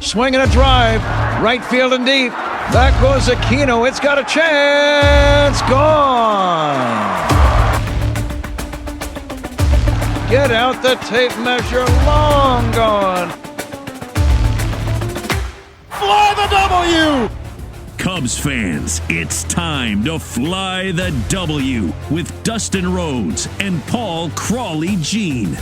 swinging a drive, right field and deep. Back goes Aquino. It's got a chance. Gone. Get out the tape measure. Long gone. Fly the W! Cubs fans, it's time to fly the W with Dustin Rhodes and Paul Crawly Jean.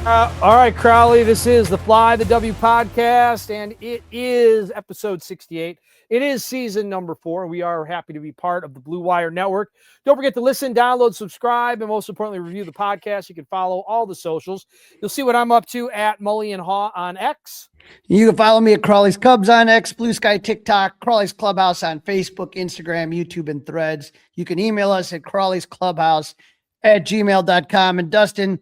All right, Crawly, this is the Fly the W podcast, and it is episode 68. It is season number 4. We are happy to be part of the Blue Wire Network. Don't forget to listen, download, subscribe, and most importantly, review the podcast. You can follow all the socials. You'll see what I'm up to at Mully and Haw on X. You can follow me at Crawly's Cubs on X, Blue Sky, TikTok, Crawly's Clubhouse on Facebook, Instagram, YouTube, and Threads. You can email us at crawlysclubhouse@gmail.com. And Dustin,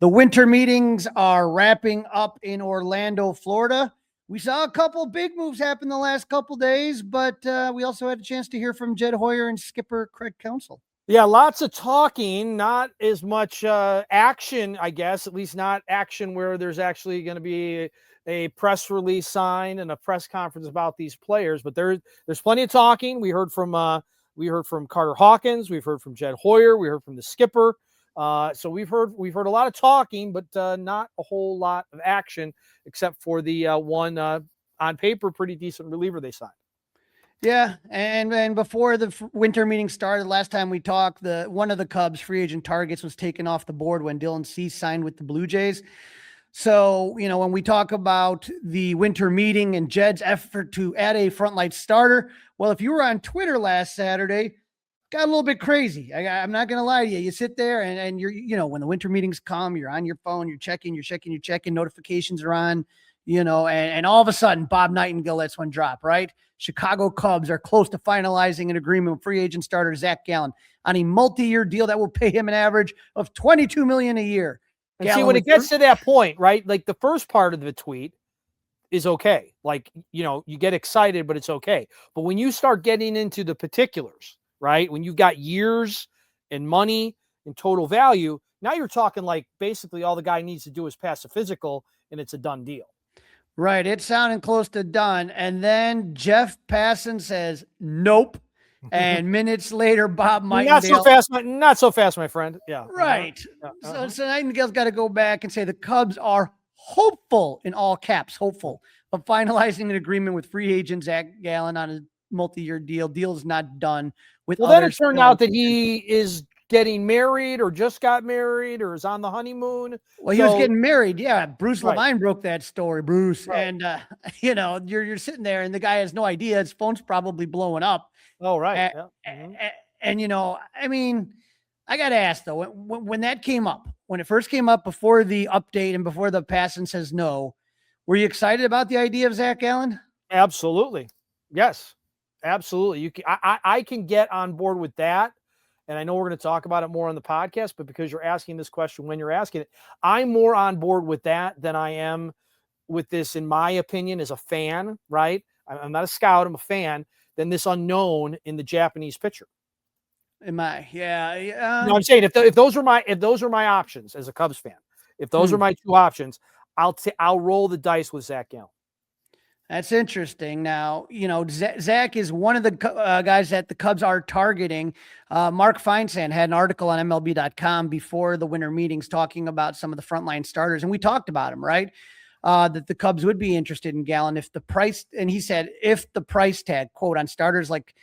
the winter meetings are wrapping up in Orlando, Florida. We saw a couple big moves happen the last couple days, but we also had a chance to hear from Jed Hoyer and skipper Craig Counsell. Yeah, lots of talking, not as much action, I guess, at least not action where there's actually going to be a press release signed and a press conference about these players. But there's plenty of talking. We heard from Carter Hawkins, we've heard from Jed Hoyer, we heard from the skipper. So we've heard a lot of talking, but not a whole lot of action, except for the one on paper pretty decent reliever they signed. Yeah, and before the winter meeting started, last time we talked, one of the Cubs free agent targets was taken off the board when Dylan Cease signed with the Blue Jays. So, when we talk about the winter meeting and Jed's effort to add a frontline starter, well, if you were on Twitter last Saturday, got a little bit crazy. I'm not going to lie to you. You sit there and you're, when the winter meetings come, you're on your phone, you're checking, notifications are on, and all of a sudden Bob Nightingale lets one drop, right? Chicago Cubs are close to finalizing an agreement with free agent starter Zach Gallen on a multi-year deal that will pay him an average of $22 million a year. And see, when it gets to that point, right? Like the first part of the tweet is okay. Like, you get excited, but it's okay. But when you start getting into the particulars, right? When you've got years and money and total value, now you're talking like basically all the guy needs to do is pass a physical and it's a done deal. Right. It's sounding close to done. And then Jeff Passan says, nope. And minutes later, Bob Nightingale. Not so fast, my friend. Yeah. Right. So Nightingale's got to go back and say the Cubs are hopeful, in all caps, hopeful of finalizing an agreement with free agent Zach Gallen on a multi-year deal. Deal is not done. Well, then it turned out that he is getting married or just got married or is on the honeymoon. Well, he was getting married. Yeah. Bruce Levine broke that story, Bruce. Right. And, you're sitting there and the guy has no idea. His phone's probably blowing up. Oh, right. And I got to ask though, when that came up, when it first came up before the update and before the Passan says no, were you excited about the idea of Zach Gallen? Absolutely. Yes. Absolutely. I can get on board with that. And I know we're going to talk about it more on the podcast, but because you're asking this question when you're asking it, I'm more on board with that than I am with this, in my opinion, as a fan, right? I'm not a scout. I'm a fan. Than this unknown in the Japanese pitcher. Am I? Yeah. No, I'm saying if those are my options as a Cubs fan, if those are my two options, I'll roll the dice with Zach Gallen. That's interesting. Now, Zach is one of the guys that the Cubs are targeting. Mark Feinsand had an article on MLB.com before the winter meetings talking about some of the frontline starters, and we talked about him, right? That the Cubs would be interested in Gallen if the price, and he said, if the price tag, quote, on starters like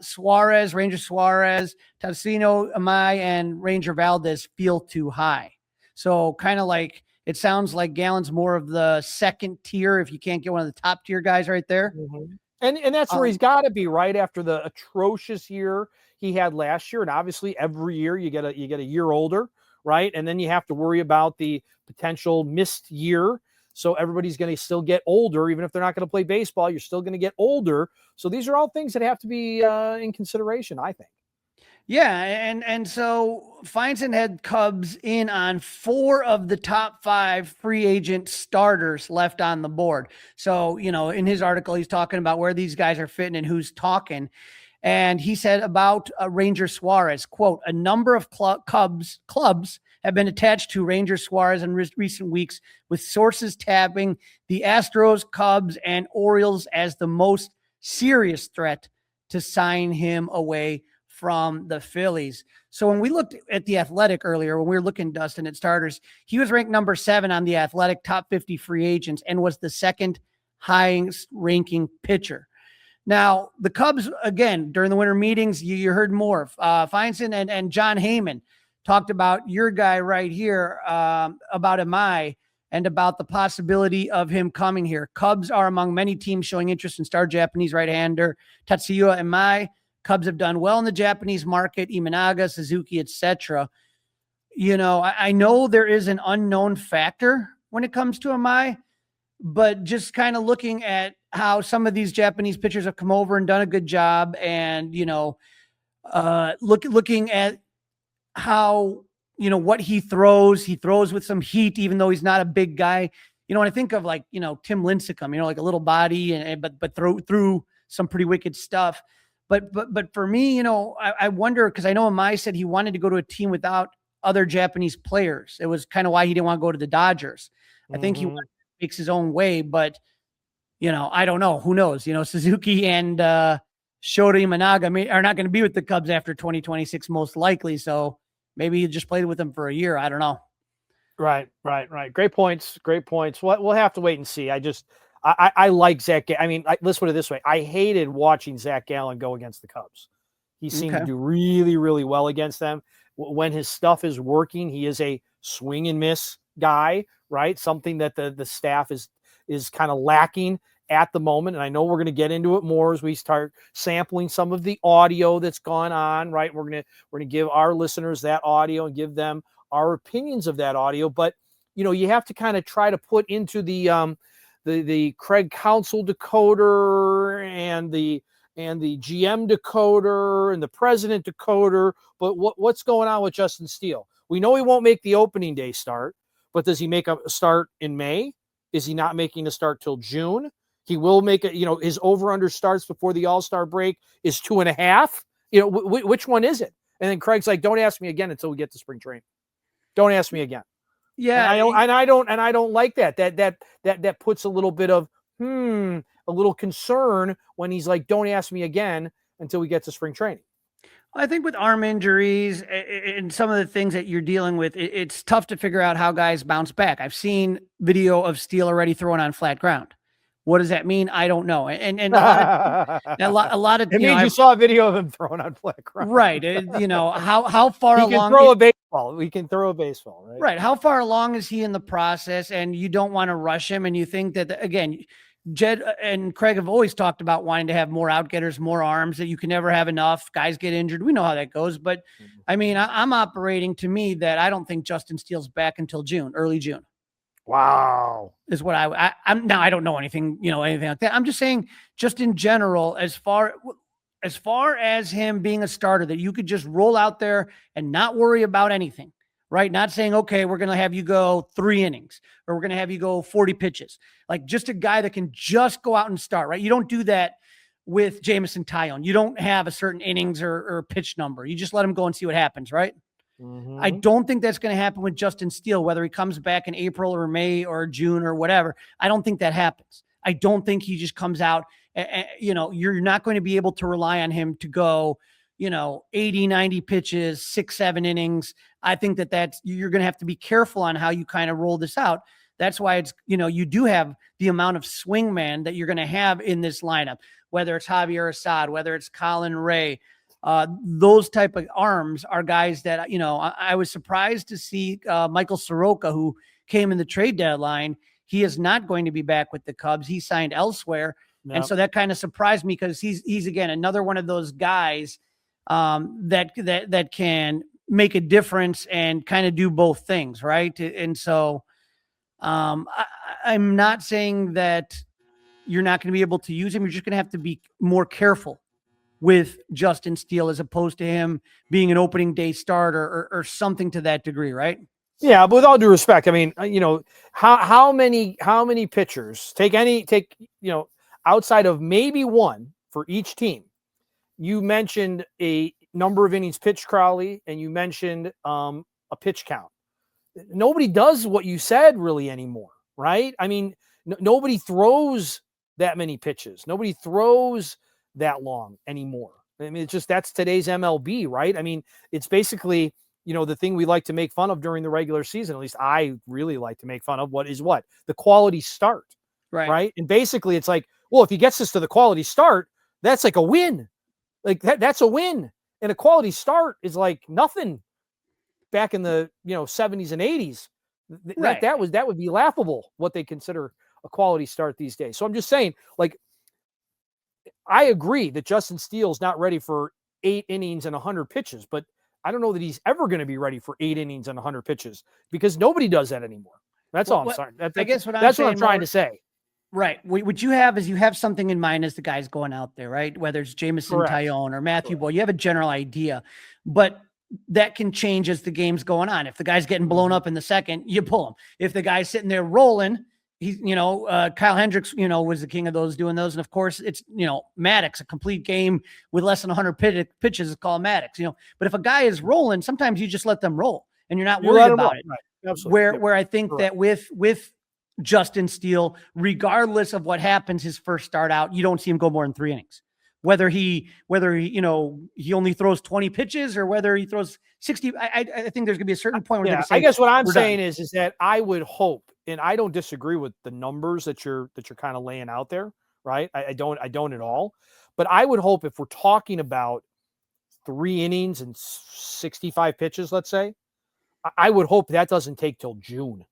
Suarez, Ranger Suarez, Tassino, Amai, and Ranger Valdez feel too high. So kind of like, it sounds like Gallen's more of the second tier if you can't get one of the top tier guys right there. Mm-hmm. And that's where he's got to be, right after the atrocious year he had last year. And obviously every year you get a year older, right? And then you have to worry about the potential missed year. So everybody's going to still get older, even if they're not going to play baseball. You're still going to get older. So these are all things that have to be in consideration, I think. Yeah, and so Feinsand had Cubs in on 4 of the top 5 free agent starters left on the board. So, in his article, he's talking about where these guys are fitting and who's talking. And he said about Ranger Suarez, quote, a number of clubs have been attached to Ranger Suarez in recent weeks, with sources tapping the Astros, Cubs, and Orioles as the most serious threat to sign him away from the Phillies. So when we looked at the Athletic earlier, when we were looking, Dustin, at starters, he was ranked number 7 on the Athletic top 50 free agents and was the second highest ranking pitcher. Now, the Cubs, again, during the winter meetings, you heard more. Feinstein and John Heyman talked about your guy right here, about Amai, and about the possibility of him coming here. Cubs are among many teams showing interest in star Japanese right-hander Tatsuya Amai. Cubs have done well in the Japanese market, Imanaga, Suzuki, etc. You know, I know there is an unknown factor when it comes to Amai, but just kind of looking at how some of these Japanese pitchers have come over and done a good job, and, you know, looking at how, you know, what he throws with some heat, even though he's not a big guy. You know, when I think of, like, you know, Tim Lincecum, you know, like a little body, but through some pretty wicked stuff. But for me, you know, I wonder, because I know Amai said he wanted to go to a team without other Japanese players. It was kind of why he didn't want to go to the Dodgers. I think he makes his own way, but, you know, I don't know. Who knows? You know, Suzuki and Shota Imanaga are not going to be with the Cubs after 2026, most likely. So maybe he just played with them for a year. I don't know. Right. Great points. We'll have to wait and see. I like Zach. I mean, let's put it this way. I hated watching Zach Gallen go against the Cubs. He seemed to do really, really well against them. When his stuff is working, he is a swing and miss guy, right? Something that the staff is kind of lacking at the moment. And I know we're going to get into it more as we start sampling some of the audio that's gone on, right? We're going to give our listeners that audio and give them our opinions of that audio. But, you know, you have to kind of try to put into the Craig Counsell decoder and the GM decoder and the president decoder. But what's going on with Justin Steele? We know he won't make the opening day start, but does he make a start in May? Is he not making a start till June? He will make it, you know, his over-under starts before the All-Star break is 2.5. You know, which one is it? And then Craig's like, don't ask me again until we get to spring training. Don't ask me again. Yeah. And I don't like that. That puts a little bit of, a little concern when he's like, don't ask me again until we get to spring training. I think with arm injuries and some of the things that you're dealing with, it's tough to figure out how guys bounce back. I've seen video of Steele already throwing on flat ground. What does that mean? I don't know. And a lot of it means you saw a video of him throwing on flat ground. Right. You know, how far along? He can throw a baseball. We can throw a baseball, right? Right. How far along is he in the process? And you don't want to rush him. And you think that, again, Jed and Craig have always talked about wanting to have more outgetters, more arms, that you can never have enough. Guys get injured. We know how that goes. But I mean, I'm operating to me that I don't think Justin Steele's back until June, early June. Wow. Is what I'm now. I don't know anything like that. I'm just saying, just in general, as far as him being a starter, that you could just roll out there and not worry about anything, right? Not saying, okay, we're going to have you go 3 innings or we're going to have you go 40 pitches. Like, just a guy that can just go out and start, right? You don't do that with Jameson Taillon. You don't have a certain innings or pitch number. You just let him go and see what happens, right? I don't think that's going to happen with Justin Steele, whether he comes back in April or May or June or whatever. I don't think that happens. I don't think he just comes out. You know, you're not going to be able to rely on him to go, 80, 90 pitches, 6-7 innings. I think you're going to have to be careful on how you kind of roll this out. That's why it's, you do have the amount of swingman that you're going to have in this lineup, whether it's Javier Assad, whether it's Colin Ray. Those type of arms are guys that, I was surprised to see Michael Soroka, who came in the trade deadline. He is not going to be back with the Cubs. He signed elsewhere. Yep. And so that kind of surprised me, because he's again, another one of those guys that can make a difference and kind of do both things. Right. And so I'm not saying that you're not going to be able to use him. You're just going to have to be more careful with Justin Steele, as opposed to him being an opening day starter or something to that degree, right? Yeah, but with all due respect, I mean, how many pitchers take outside of maybe one for each team? You mentioned a number of innings pitched, Crawly, and you mentioned a pitch count. nobody does what you said really anymore, right? I mean, nobody throws that many pitches. Nobody throws that long anymore. I mean, it's just, that's today's MLB, right? I mean, it's basically, the thing we like to make fun of during the regular season, at least I really like to make fun of, the quality start, right? And basically it's like, well, if he gets us to the quality start, that's like a win. Like that's a win. And a quality start is like nothing back in the 70s and 80s. That would be laughable what they consider a quality start these days. So I'm just saying, like, I agree that Justin Steele's not ready for 8 innings and 100 pitches, but I don't know that he's ever going to be ready for 8 innings and 100 pitches because nobody does that anymore. That's all I'm saying. I guess what I'm trying to say. Right. What you have is you have something in mind as the guys going out there, right? Whether it's Jameson Tyone or Matthew Boyd, you have a general idea, but that can change as the game's going on. If the guy's getting blown up in the second, you pull him. If the guy's sitting there rolling, he's, Kyle Hendricks, was the king of doing those. And of course it's, Maddox, a complete game with less than 100 pitches is called Maddox, but if a guy is rolling, sometimes you just let them roll and you're not worried about it. Right. Absolutely. Where I think that with Justin Steele, regardless of what happens his first start out, you don't see him go more than 3 innings. Whether he he only throws 20 pitches or whether he throws 60. I think there's gonna be a certain point where I guess what I'm saying is that I would hope, and I don't disagree with the numbers that you're kind of laying out there, right? I don't at all. But I would hope if we're talking about 3 innings and 65 pitches, let's say, I would hope that doesn't take till June.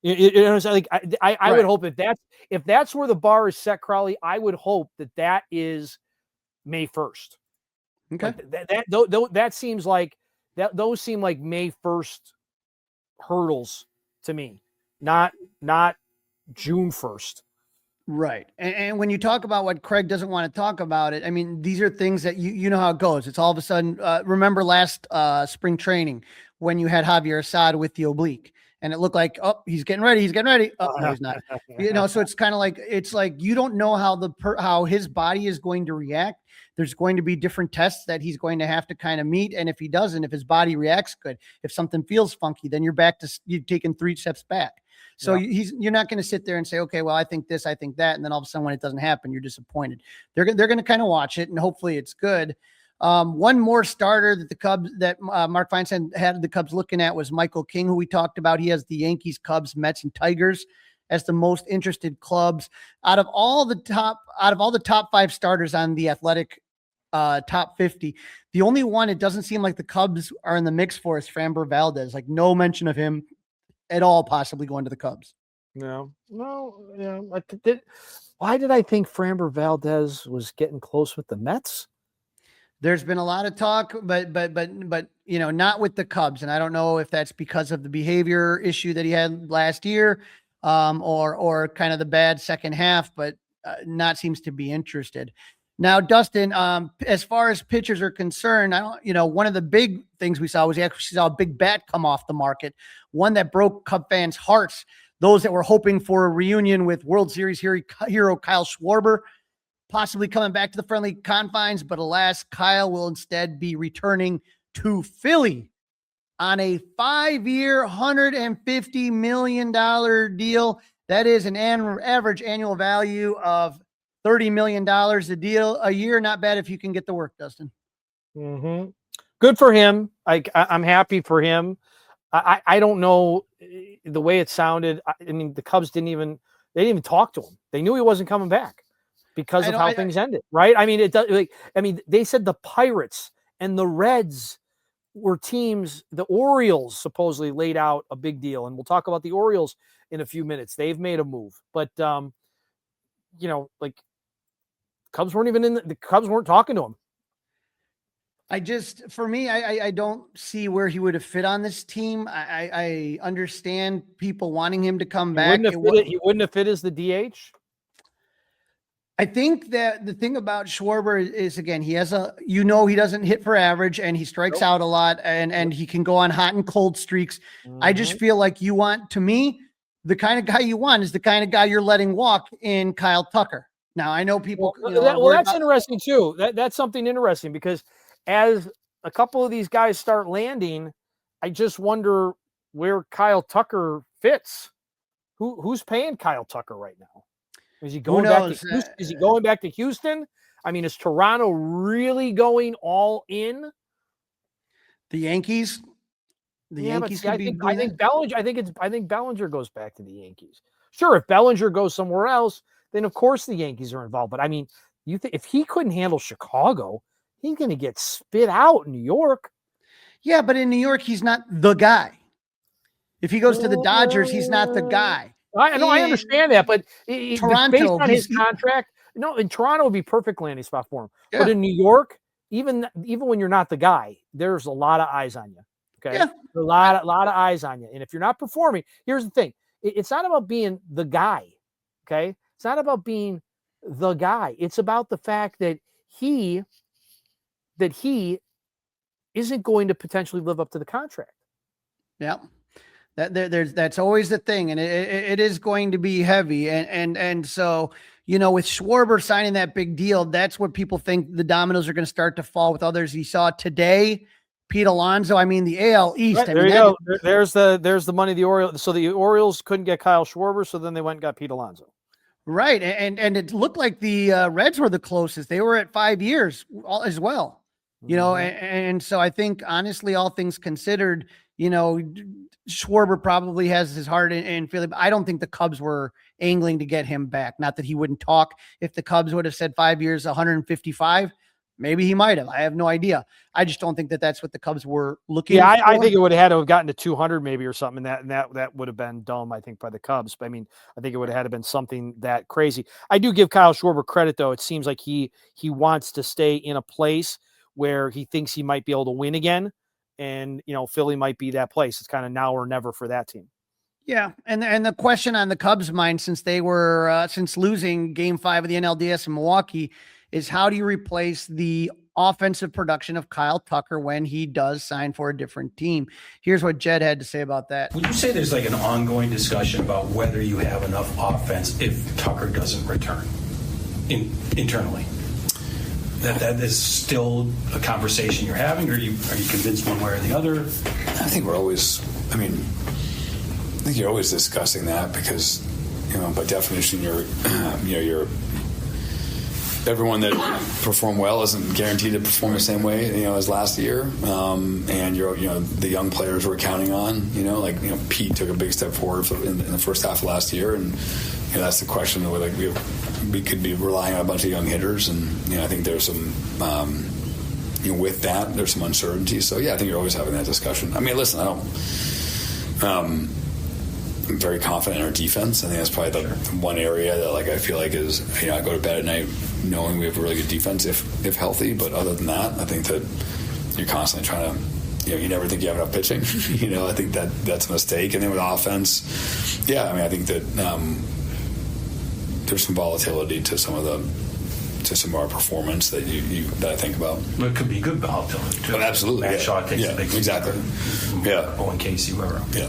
I would hope if that's where the bar is set, Crawly, I would hope that is May 1st. Okay. Like that seems like those seem like May 1st hurdles to me, not June 1st. Right. And when you talk about what Craig doesn't want to talk about it, I mean, these are things that you know how it goes. It's all of a sudden, remember last spring training when you had Javier Assad with the oblique and it looked like, oh, he's getting ready. Oh, no, he's not. So it's kind of like, you don't know how his body is going to react. There's going to be different tests that he's going to have to kind of meet. And if he doesn't, if his body reacts good, if something feels funky, then you're taking 3 steps back. So you're not going to sit there and say, okay, well, I think this, I think that. And then all of a sudden when it doesn't happen, you're disappointed. They're going to kind of watch it and hopefully it's good. One more starter that the Cubs Mark Feinstein had the Cubs looking at was Michael King, who we talked about. He has the Yankees, Cubs, Mets, and Tigers as the most interested clubs out of all the top 5 starters on the Athletic top 50. The only one it doesn't seem like the Cubs are in the mix for is Framber Valdez. Like no mention of him at all possibly going to the Cubs. No. Yeah. Why did I think Framber Valdez was getting close with the Mets? There's been a lot of talk, but not with the Cubs. And I don't know if that's because of the behavior issue that he had last year, or kind of the bad second half, but not seems to be interested. Now, Dustin, as far as pitchers are concerned, one of the big things we saw was we actually saw a big bat come off the market, one that broke Cub fans' hearts, those that were hoping for a reunion with World Series hero Kyle Schwarber, possibly coming back to the friendly confines, but alas, Kyle will instead be returning to Philly on a 5-year, $150 million deal. That is an average annual value of $30 million a year. Not bad if you can get the work, Dustin. Mm-hmm. Good for him. I'm happy for him. I don't know the way it sounded. I mean, the Cubs didn't even talk to him. They knew he wasn't coming back because of how things ended, right? I mean, they said the Pirates and the Reds were teams. The Orioles supposedly laid out a big deal, and we'll talk about the Orioles in a few minutes. They've made a move, but Cubs the Cubs weren't talking to him. I don't see where he would have fit on this team. I understand people wanting him to come back. He wouldn't have fit as the DH. I think that the thing about Schwarber is again, he doesn't hit for average and he strikes out a lot and he can go on hot and cold streaks. Mm-hmm. I just feel like the kind of guy you want is the kind of guy you're letting walk in Kyle Tucker. Now I know people. That's interesting too. That's something interesting because as a couple of these guys start landing, I just wonder where Kyle Tucker fits. Who's paying Kyle Tucker right now? Is he going back to Houston? Is he going back to Houston? I mean, is Toronto really going all in? The Yankees. I think Bellinger goes back to the Yankees. Sure, if Bellinger goes somewhere else, then of course the Yankees are involved. But I mean, you think if he couldn't handle Chicago, he's going to get spit out in New York. Yeah, but in New York, he's not the guy. If he goes to the Dodgers, he's not the guy. I understand that, but Toronto, based on his contract, in Toronto would be perfect landing spot for him. Yeah. But in New York, even when you're not the guy, there's a lot of eyes on you. Okay, yeah. A lot of eyes on you, and if you're not performing, here's the thing: it's not about being the guy. Okay, it's not about being the guy. It's about the fact that he isn't going to potentially live up to the contract. Yeah. That's always the thing. And it is going to be heavy. And so, with Schwarber signing that big deal, that's what people think the dominoes are going to start to fall with others. You saw today, Pete Alonso, the AL East. Right, there you go. There's the money of the Orioles. So the Orioles couldn't get Kyle Schwarber. So then they went and got Pete Alonso. Right. And it looked like the Reds were the closest. They were at 5 years as well, and so I think honestly, all things considered, Schwarber probably has his heart in Philly, but I don't think the Cubs were angling to get him back. Not that he wouldn't talk. If the Cubs would have said 5 years, 155, maybe he might have. I have no idea. I just don't think that that's what the Cubs were looking for. I think it would have had to have gotten to 200 maybe or something, and that would have been dumb, I think, by the Cubs. But I think it would have had to been something that crazy. I do give Kyle Schwarber credit, though. It seems like he wants to stay in a place where he thinks he might be able to win again. And, Philly might be that place. It's kind of now or never for that team. Yeah. And the question on the Cubs' mind, since they were, since losing Game 5 of the NLDS in Milwaukee, is how do you replace the offensive production of Kyle Tucker when he does sign for a different team? Here's what Jed had to say about that. Would you say there's like an ongoing discussion about whether you have enough offense if Tucker doesn't return internally? That is still a conversation you're having, or are you convinced one way or the other? I think we're always, I think you're always discussing that because, by definition, you're everyone that performed well isn't guaranteed to perform the same way, as last year. And the young players we're counting on, Pete took a big step forward in the first half of last year, and that's the question where we could be relying on a bunch of young hitters, and I think there's some with that there's some uncertainty. So I think you're always having that discussion. Listen, I'm very confident in our defense. I think that's probably the one area that I feel like is I go to bed at night knowing we have a really good defense if healthy. But other than that, I think that you're constantly trying to. You never think you have enough pitching. I think that's a mistake. And then with offense, I think that there's some volatility to some of our performance that that I think about. But it could be good volatility too. But absolutely, Matt Shaw takes a big exactly. Owen Casey, whoever. Yeah.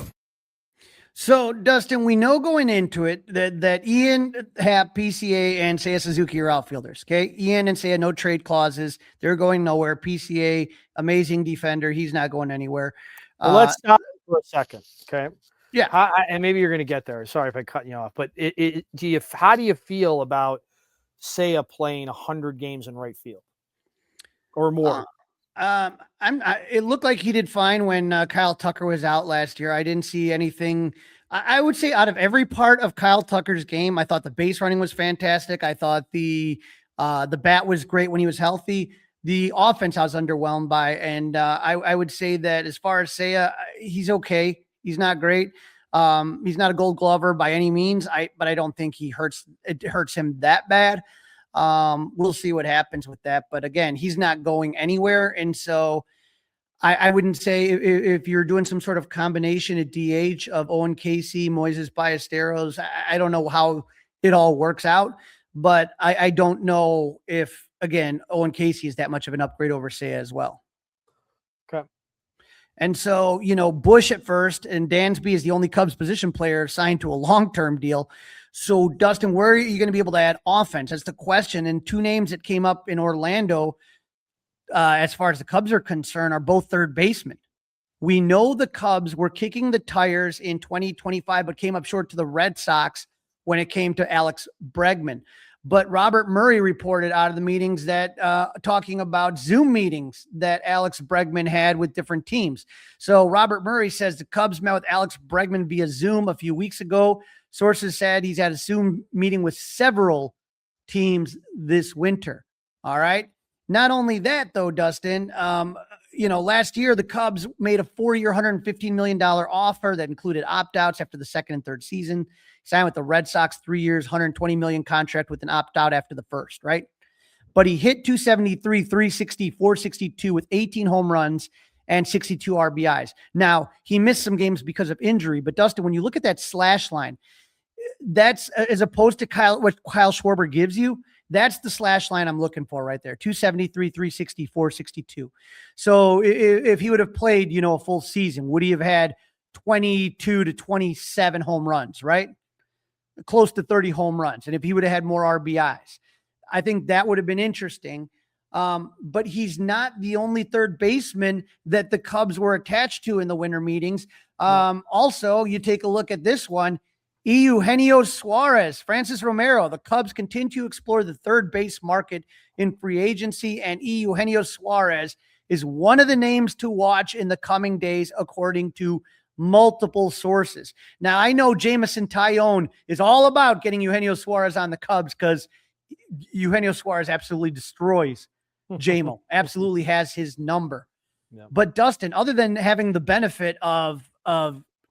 So, Dustin, we know going into it that Ian, Happ, PCA, and Seiya Suzuki are outfielders. Okay, Ian and Seiya, no trade clauses. They're going nowhere. PCA, amazing defender. He's not going anywhere. Well, let's stop for a second. Okay. Yeah. And maybe you're going to get there. Sorry if I cut you off, but how do you feel about Seiya playing 100 games in right field or more? It looked like he did fine when Kyle Tucker was out last year. I didn't see anything. I would say out of every part of Kyle Tucker's game, I thought the base running was fantastic. I thought the bat was great when he was healthy. The offense I was underwhelmed by, and I would say that as far as Seiya, he's okay. He's not great. He's not a Gold Glover by any means. But I don't think it hurts him that bad. We'll see what happens with that. But again, he's not going anywhere. And so I wouldn't say if you're doing some sort of combination at DH of Owen Casey, Moises Ballesteros, I don't know how it all works out, but I don't know if, again, Owen Casey is that much of an upgrade over Seiya as well. Okay. And so, Bush at first, and Dansby is the only Cubs position player signed to a long-term deal. So, Dustin, where are you going to be able to add offense? That's the question. And two names that came up in Orlando, as far as the Cubs are concerned, are both third basemen. We know the Cubs were kicking the tires in 2025, but came up short to the Red Sox when it came to Alex Bregman. But Robert Murray reported out of the meetings that talking about Zoom meetings that Alex Bregman had with different teams. So Robert Murray says the Cubs met with Alex Bregman via Zoom a few weeks ago. Sources said he's had a Zoom meeting with several teams this winter. All right. Not only that, though, Dustin, last year the Cubs made a 4-year, $115 million offer that included opt-outs after the second and third season. Signed with the Red Sox 3 years, $120 million contract with an opt-out after the first, right? But he hit 273, 360, 462 with 18 home runs and 62 RBIs. Now, he missed some games because of injury, but Dustin, when you look at that slash line, that's as opposed to what Kyle Schwarber gives you, that's the slash line I'm looking for right there. 273, 360, 462. So if he would have played, a full season, would he have had 22 to 27 home runs, right? Close to 30 home runs. And if he would have had more RBIs, I think that would have been interesting. But he's not the only third baseman that the Cubs were attached to in the winter meetings. Also, you take a look at this one. Eugenio Suarez, Francis Romero. The Cubs continue to explore the third base market in free agency, and Eugenio Suarez is one of the names to watch in the coming days, according to multiple sources. Now, I know Jameson Tyone is all about getting Eugenio Suarez on the Cubs because Eugenio Suarez absolutely destroys JMO, absolutely has his number. Yeah. But Dustin, other than having the benefit of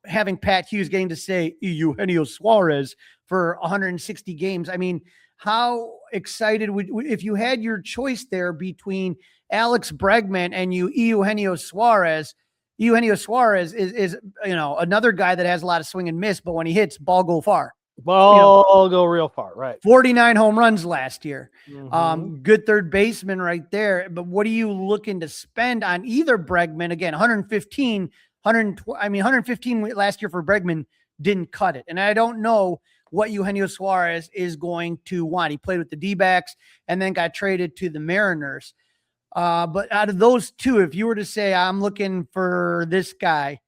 having Pat Hughes getting to say Eugenio Suarez for 160 games, I mean, how excited if you had your choice there between Alex Bregman and Eugenio Suarez? Eugenio Suarez is another guy that has a lot of swing and miss, but when he hits, ball go far. Ball go real far, right? 49 home runs last year. Mm-hmm. Good third baseman right there. But what are you looking to spend on either Bregman? Again, 115 last year for Bregman didn't cut it. And I don't know what Eugenio Suarez is going to want. He played with the D-backs and then got traded to the Mariners. But out of those two, if you were to say, I'm looking for this guy,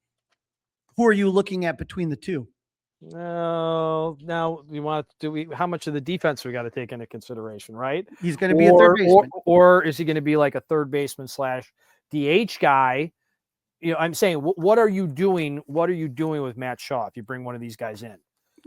who are you looking at between the two? No, now you want to how much of the defense we got to take into consideration, right? He's going to be a third baseman. Or is he going to be like a third baseman / DH guy? I'm saying, what are you doing? What are you doing with Matt Shaw if you bring one of these guys in?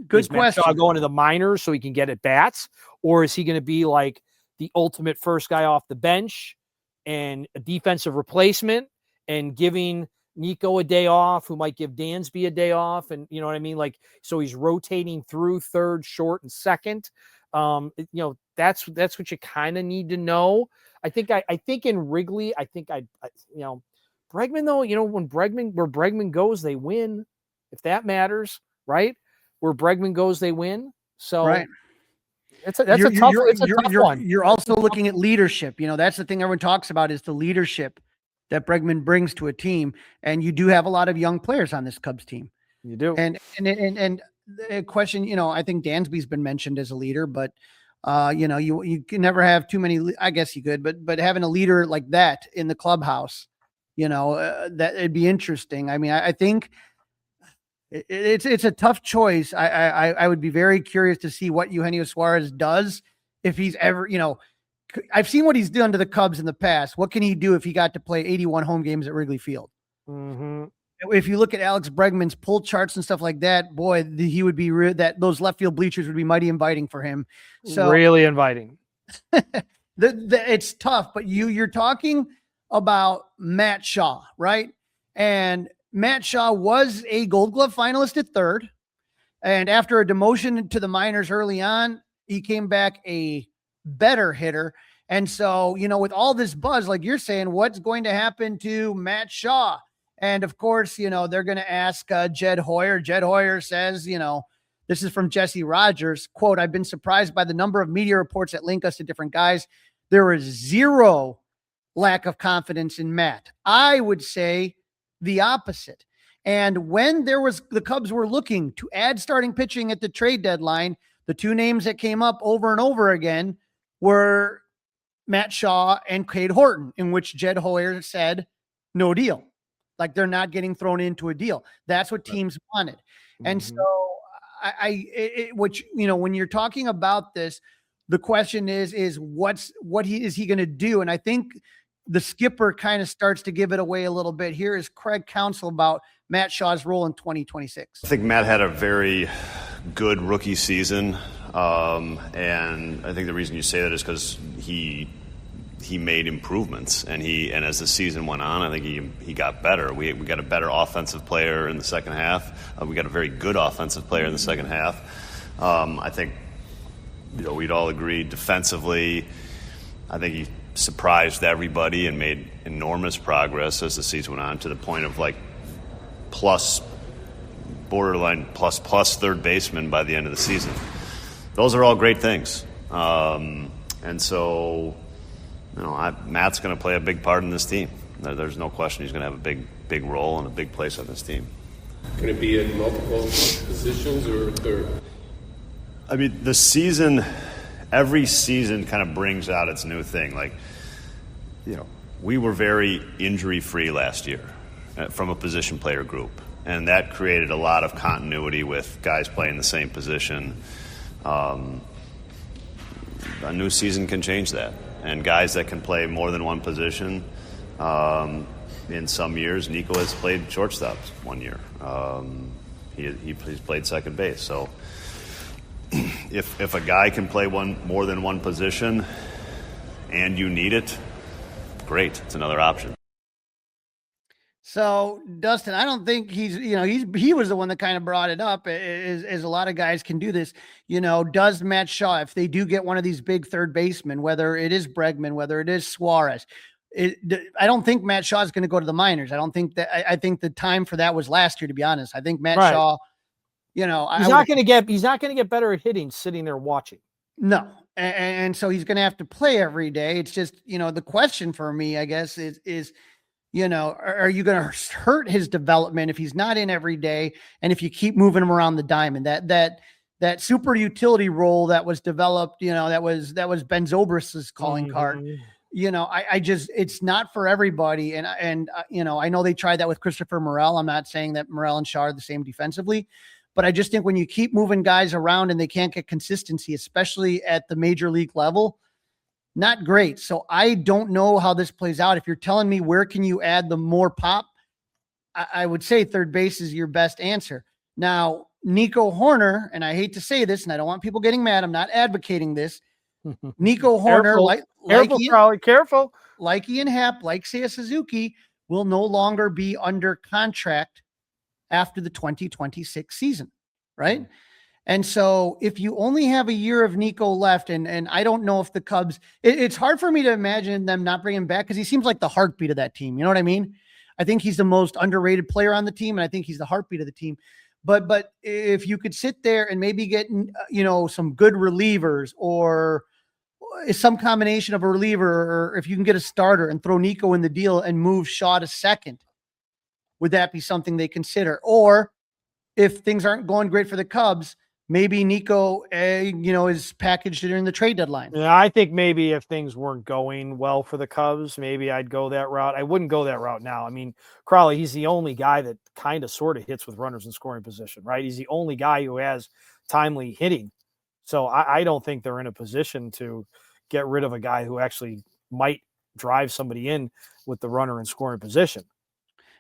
Good is question. Matt Shaw going to the minors so he can get at bats, or is he going to be like the ultimate first guy off the bench and a defensive replacement and giving Nico a day off, who might give Dansby a day off, and you know what I mean? Like, so he's rotating through third, short, and second. That's what you kind of need to know. I think in Wrigley, Bregman, though, where Bregman goes, they win. If that matters, right? Where Bregman goes, they win. So right. That's a tough one. You're also looking at leadership. That's the thing everyone talks about is the leadership that Bregman brings to a team. And you do have a lot of young players on this Cubs team. You do. And the question, I think Dansby's been mentioned as a leader, but you can never have too many. I guess you could, but having a leader like that in the clubhouse, that it'd be interesting. I mean, I think it's a tough choice. I would be very curious to see what Eugenio Suarez does if he's ever, I've seen what he's done to the Cubs in the past. What can he do if he got to play 81 home games at Wrigley Field? Mm-hmm. If you look at Alex Bregman's pull charts and stuff like that, boy, he would be those left field bleachers would be mighty inviting for him. So really inviting. It's tough, but you're talking about Matt Shaw, right? And Matt Shaw was a Gold Glove finalist at third. And after a demotion to the minors early on, he came back a better hitter. And so, with all this buzz, like you're saying, what's going to happen to Matt Shaw? And of course, they're going to ask Jed Hoyer. Jed Hoyer says, this is from Jesse Rogers, quote, "I've been surprised by the number of media reports that link us to different guys. There is zero lack of confidence in Matt. I would say the opposite. And when the Cubs were looking to add starting pitching at the trade deadline, the two names that came up over and over again were Matt Shaw and Cade Horton, in which Jed Hoyer said, no deal. Like they're not getting thrown into a deal. That's what teams wanted. And so which, you know, when you're talking about this, the question is what is he going to do? And I think the skipper kind of starts to give it away a little bit. Here is Craig Counsell about Matt Shaw's role in 2026. I think Matt had a very good rookie season. And I think the reason you say that is because he made improvements, and as the season went on, I think he got better. We got a better offensive player in the second half. We got a very good offensive player in the second half. I think, you know, we'd all agree defensively. I think he surprised everybody and made enormous progress as the season went on, to the point of like borderline plus third baseman by the end of the season. Those are all great things. And so, you know, Matt's going to play a big part in this team. There's no question he's going to have a big role and a big place on this team. Can it be in multiple positions or third? I mean, every season kind of brings out its new thing. Like, you know, we were very injury-free last year from a position player group, and that created a lot of continuity with guys playing the same position. A new season can change that. And guys that can play more than one position, in some years, Nico has played shortstop one year. He's played second base. So if a guy can play more than one position and you need it, great. It's another option. So Dustin, I don't think he was the one that kind of brought it up, as a lot of guys can do this. You know, does Matt Shaw, if they do get one of these big third basemen, whether it is Bregman, whether it is Suarez, I don't think Matt Shaw is going to go to the minors. I think the time for that was last year, to be honest. I think Matt Shaw, you know, he's not going to get better at hitting sitting there watching. No. And so he's going to have to play every day. It's just, you know, the question for me, I guess, is, you know, are you going to hurt his development if he's not in every day? And if you keep moving him around the diamond, that super utility role that was developed, you know, that was Ben Zobrist's calling card, you know, it's not for everybody. And you know, I know they tried that with Christopher Morel. I'm not saying that Morel and Shaw are the same defensively, but I just think when you keep moving guys around and they can't get consistency, especially at the major league level, not great. So I don't know how this plays out. If you're telling me where can you add the more pop, I would say third base is your best answer. Now, Nico Horner, and I hate to say this, and I don't want people getting mad, I'm not advocating this. Nico Horner, careful. Like Ian Happ, like Seiya Suzuki, will no longer be under contract after the 2026 season, right? And so if you only have a year of Nico left, and I don't know if the Cubs, it's hard for me to imagine them not bringing him back, because he seems like the heartbeat of that team. You know what I mean? I think he's the most underrated player on the team, and I think he's the heartbeat of the team. But if you could sit there and maybe get, you know, some good relievers, or some combination of a reliever, or if you can get a starter and throw Nico in the deal and move Shaw to second, would that be something they consider? Or if things aren't going great for the Cubs, maybe Nico, you know, is packaged during the trade deadline. Yeah, I think maybe if things weren't going well for the Cubs, maybe I'd go that route. I wouldn't go that route now. I mean, Crawly, he's the only guy that kind of sort of hits with runners in scoring position, right? He's the only guy who has timely hitting. So I don't think they're in a position to get rid of a guy who actually might drive somebody in with the runner in scoring position.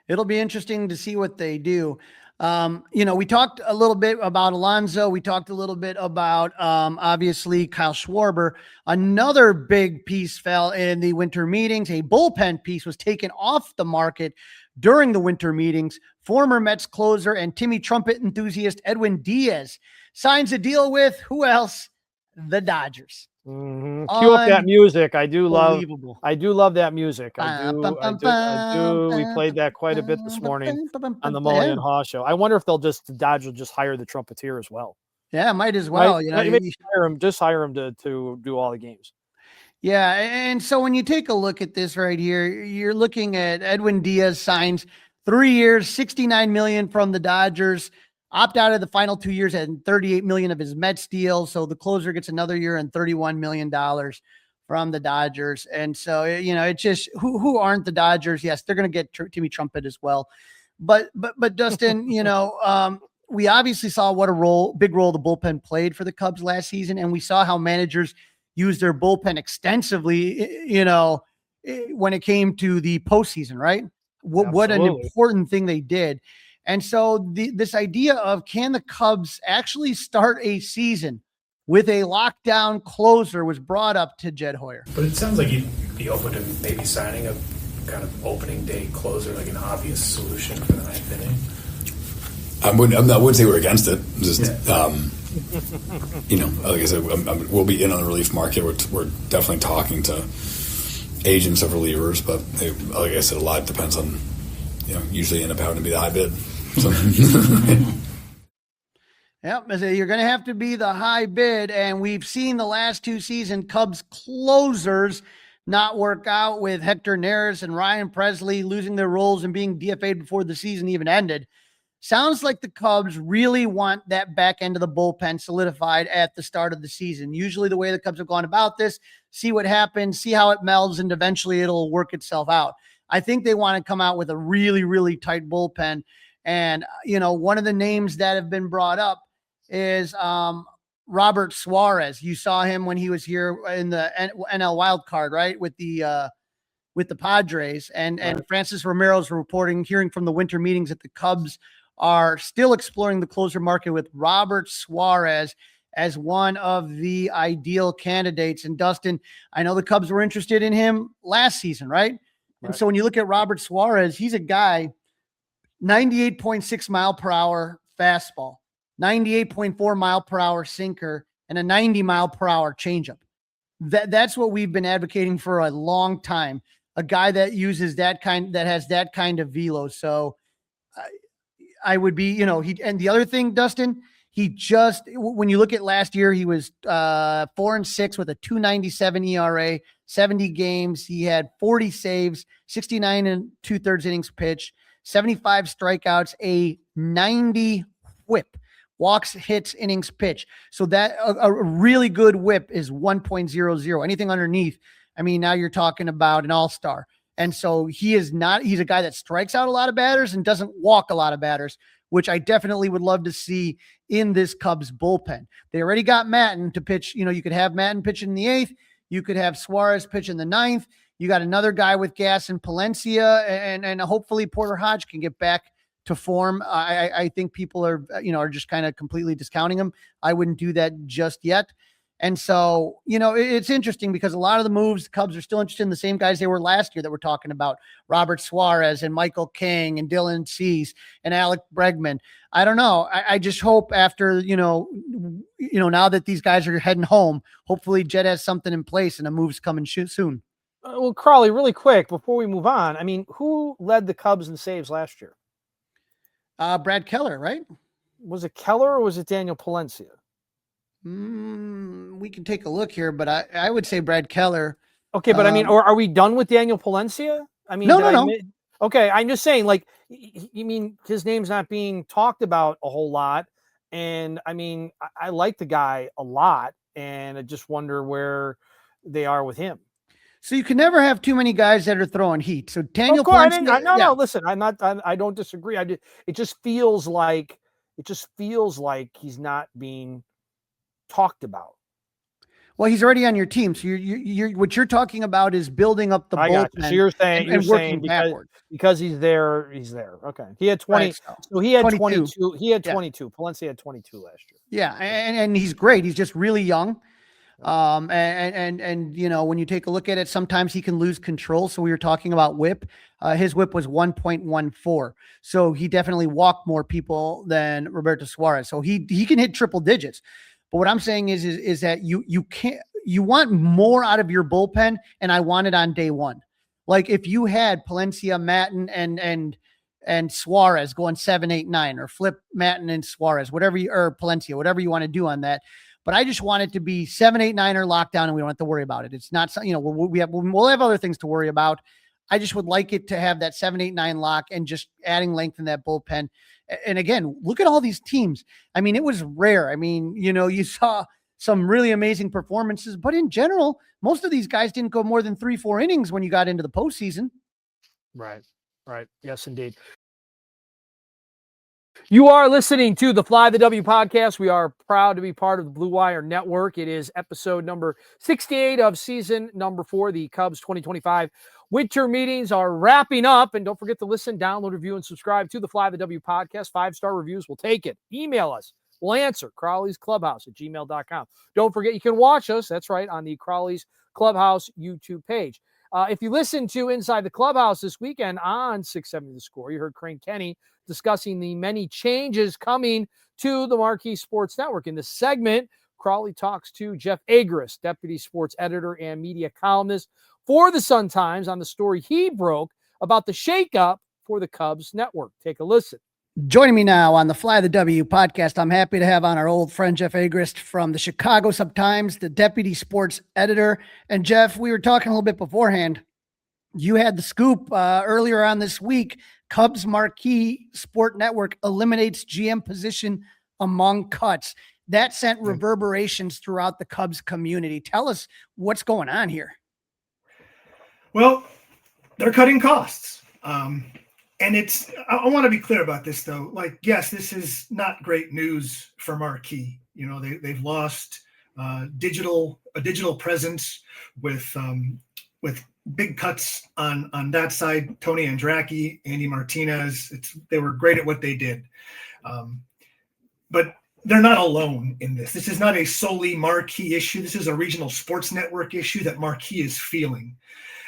It'll be interesting to see what they do. You know, we talked a little bit about Alonso. We talked a little bit about, obviously, Kyle Schwarber. Another big piece fell in the winter meetings. A bullpen piece was taken off the market during the winter meetings. Former Mets closer and Timmy Trumpet enthusiast Edwin Diaz signs a deal with who else? The Dodgers. Cue up that music. I do love that music. I do. We played that quite a bit this morning on the Mullen and Haw show. I wonder if the Dodgers will just hire the trumpeter as well. Yeah, might as well. Right? You know, maybe hire him to do all the games. Yeah, and so when you take a look at this right here, you're looking at Edwin Diaz signs 3 years, $69 million from the Dodgers. Opt out of the final 2 years and $38 million of his Mets deal. So the closer gets another year and $31 million from the Dodgers. And so, it's just who aren't the Dodgers? Yes, they're going to get Timmy Trumpet as well. But Dustin, we obviously saw what big role the bullpen played for the Cubs last season. And we saw how managers use their bullpen extensively, when it came to the postseason, right? What an important thing they did. And so this idea of, can the Cubs actually start a season with a lockdown closer was brought up to Jed Hoyer. But it sounds like you'd be open to maybe signing a kind of opening day closer, like an obvious solution for the ninth inning. I wouldn't say we're against it. Just, like I said, we'll be in on the relief market. We're definitely talking to agents of relievers, but like I said, a lot depends on, usually end up having to be the high bid. So. Yep, you're going to have to be the high bid, and we've seen the last 2 seasons Cubs closers not work out, with Hector Neris and Ryan Presley losing their roles and being DFA'd before the season even ended. Sounds like the Cubs really want that back end of the bullpen solidified at the start of the season. Usually the way the Cubs have gone about this, see what happens, see how it melds, and eventually it'll work itself out. I think they want to come out with a really, really tight bullpen. And, one of the names that have been brought up is Robert Suarez. You saw him when he was here in the NL wild card, right? With the Padres, and Francis Romero's reporting, hearing from the winter meetings, that the Cubs are still exploring the closer market with Robert Suarez as one of the ideal candidates. And Dustin, I know the Cubs were interested in him last season, right? And so when you look at Robert Suarez, he's a guy, 98.6 mile per hour fastball, 98.4 mile per hour sinker, and a 90 mile per hour changeup. That's what we've been advocating for a long time. A guy that uses that has that kind of velo. So I would be, and the other thing, Dustin, when you look at last year, he was 4-6 with a 2.97 ERA, 70 games. He had 40 saves, 69 and 2/3 innings pitched, 75 strikeouts, a 90 whip, walks, hits, innings pitched. So that a really good whip is 1.00. Anything underneath, now you're talking about an all-star. And so he's a guy that strikes out a lot of batters and doesn't walk a lot of batters, which I definitely would love to see in this Cubs bullpen. They already got Matten to pitch. You could have Matten pitch in the 8th. You could have Suarez pitch in the 9th. You got another guy with gas in Palencia, and hopefully Porter Hodge can get back to form. I think people are just kind of completely discounting him. I wouldn't do that just yet. And so, it's interesting because a lot of the moves, the Cubs are still interested in the same guys they were last year that we're talking about: Robert Suarez and Michael King and Dylan Cease and Alec Bregman. I don't know. I just hope after, now that these guys are heading home, hopefully Jed has something in place and a move's coming soon. Well, Crawly, really quick before we move on, who led the Cubs in saves last year? Brad Keller, right? Was it Keller or was it Daniel Palencia? We can take a look here, but I would say Brad Keller. Okay, but or are we done with Daniel Palencia? No. Okay, I'm just saying, you mean his name's not being talked about a whole lot, and I like the guy a lot, and I just wonder where they are with him. So you can never have too many guys that are throwing heat. So Daniel, no, listen, I don't disagree. It just feels like he's not being talked about. Well, he's already on your team. So you're what you're talking about is building up the bullpen. So you're saying working backwards because he's there. Okay. He had 20. Right, so he had 22. He had 22. Palencia had 22 last year. Yeah. And he's great. He's just really young. And when you take a look at it, sometimes he can lose control. So we were talking about whip. His whip was 1.14. So he definitely walked more people than Roberto Suarez. So he can hit triple digits. But what I'm saying is that you want more out of your bullpen, and I want it on day one. Like if you had Palencia, Matten, and Suarez going 7, 8, 9, or flip Matten and Suarez, or Palencia, whatever you want to do on that. But I just want it to be 7, 8, 9 or lockdown, and we don't have to worry about it. It's not, we'll have other things to worry about. I just would like it to have that 7, 8, 9 lock and just adding length in that bullpen. And again, look at all these teams. It was rare. You saw some really amazing performances. But in general, most of these guys didn't go more than 3-4 innings when you got into the postseason. Right. Yes, indeed. You are listening to the Fly the W podcast. We are proud to be part of the Blue Wire Network. It is episode number 68 of season number 4. The Cubs 2025 winter meetings are wrapping up. And don't forget to listen, download, review, and subscribe to the Fly the W podcast. 5-star reviews. We'll take it. Email us. We'll answer. Crawly's Clubhouse at gmail.com. Don't forget you can watch us. That's right, on the Crawly's Clubhouse YouTube page. If you listen to Inside the Clubhouse this weekend on 670 The Score, you heard Crane Kenney discussing the many changes coming to the Marquee Sports Network. In this segment, Crawly talks to Jeff Agrest, deputy sports editor and media columnist for the Sun-Times, on the story he broke about the shakeup for the Cubs network. Take a listen. Joining me now on the Fly the W podcast, I'm happy to have on our old friend Jeff Agrest from the Chicago Sun-Times, the deputy sports editor. And Jeff, we were talking a little bit beforehand. You had the scoop earlier on this week. Cubs Marquee Sport Network eliminates GM position among cuts. That sent reverberations throughout the Cubs community. Tell us what's going on here. Well, they're cutting costs. And I want to be clear about this, though. Like, yes, this is not great news for Marquee. You know, they've lost a digital presence with big cuts on that side. Tony Andracki, Andy Martinez. They were great at what they did. But they're not alone in this. This is not a solely Marquee issue. This is a regional sports network issue that Marquee is feeling.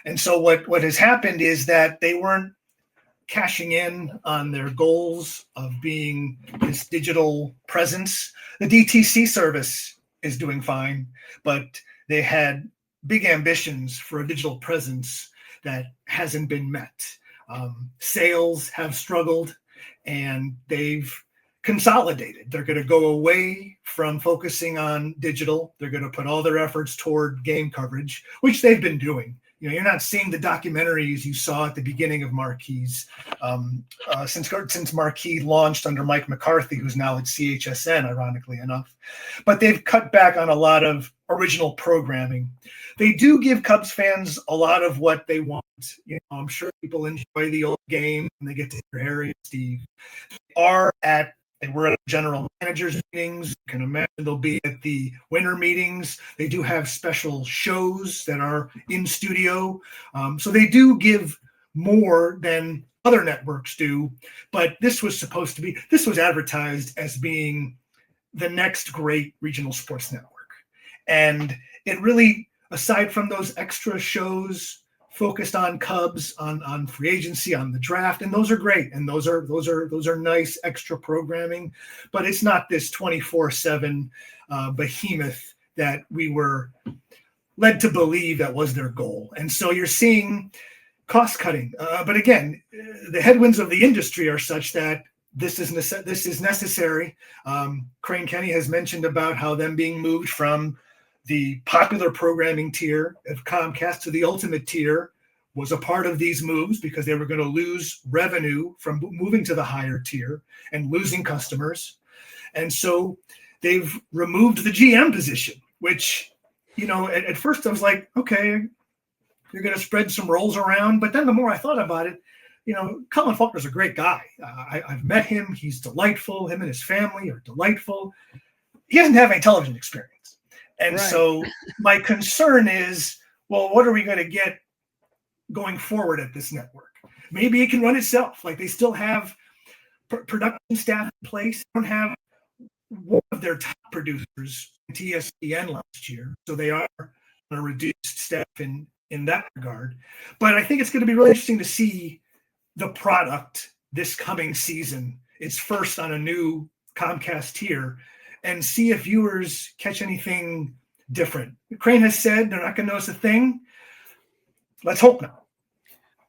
And so what has happened is that they weren't cashing in on their goals of being this digital presence. The DTC service is doing fine, but they had big ambitions for a digital presence that hasn't been met. Sales have struggled, and they've consolidated. They're going to go away from focusing on digital. They're going to put all their efforts toward game coverage, which they've been doing. You know, you're not seeing the documentaries you saw at the beginning of Marquee's since Marquee launched under Mike McCarthy, who's now at CHSN, ironically enough. But they've cut back on a lot of original programming. They do give Cubs fans a lot of what they want. You know, I'm sure people enjoy the old game and they get to hear Harry and Steve. They were at general managers meetings. You can imagine they'll be at the winter meetings. They do have special shows that are in studio. So they do give more than other networks do. But this was advertised as being the next great regional sports network. And it really, aside from those extra shows focused on Cubs, on free agency, on the draft, and those are great, and those are nice extra programming, but it's not this 24/7 behemoth that we were led to believe that was their goal. And so you're seeing cost cutting, but again, the headwinds of the industry are such that this is necessary. Crane Kenney has mentioned about how them being moved from the popular programming tier of Comcast to the ultimate tier was a part of these moves, because they were going to lose revenue from moving to the higher tier and losing customers. And so they've removed the GM position, which, you know, at first I was like, okay, you're going to spread some roles around. But then the more I thought about it, you know, Colin Faulkner's a great guy. I've met him. He's delightful. Him and his family are delightful. He doesn't have any television experience. And so my concern is, well, what are we going to get going forward at this network? Maybe it can run itself. Like, they still have production staff in place. They don't have one of their top producers at ESPN last year. So they are on a reduced staff in that regard. But I think it's going to be really interesting to see the product this coming season. It's first on a new Comcast tier, and see if viewers catch anything different. Crane has said they're not going to notice a thing. Let's hope not.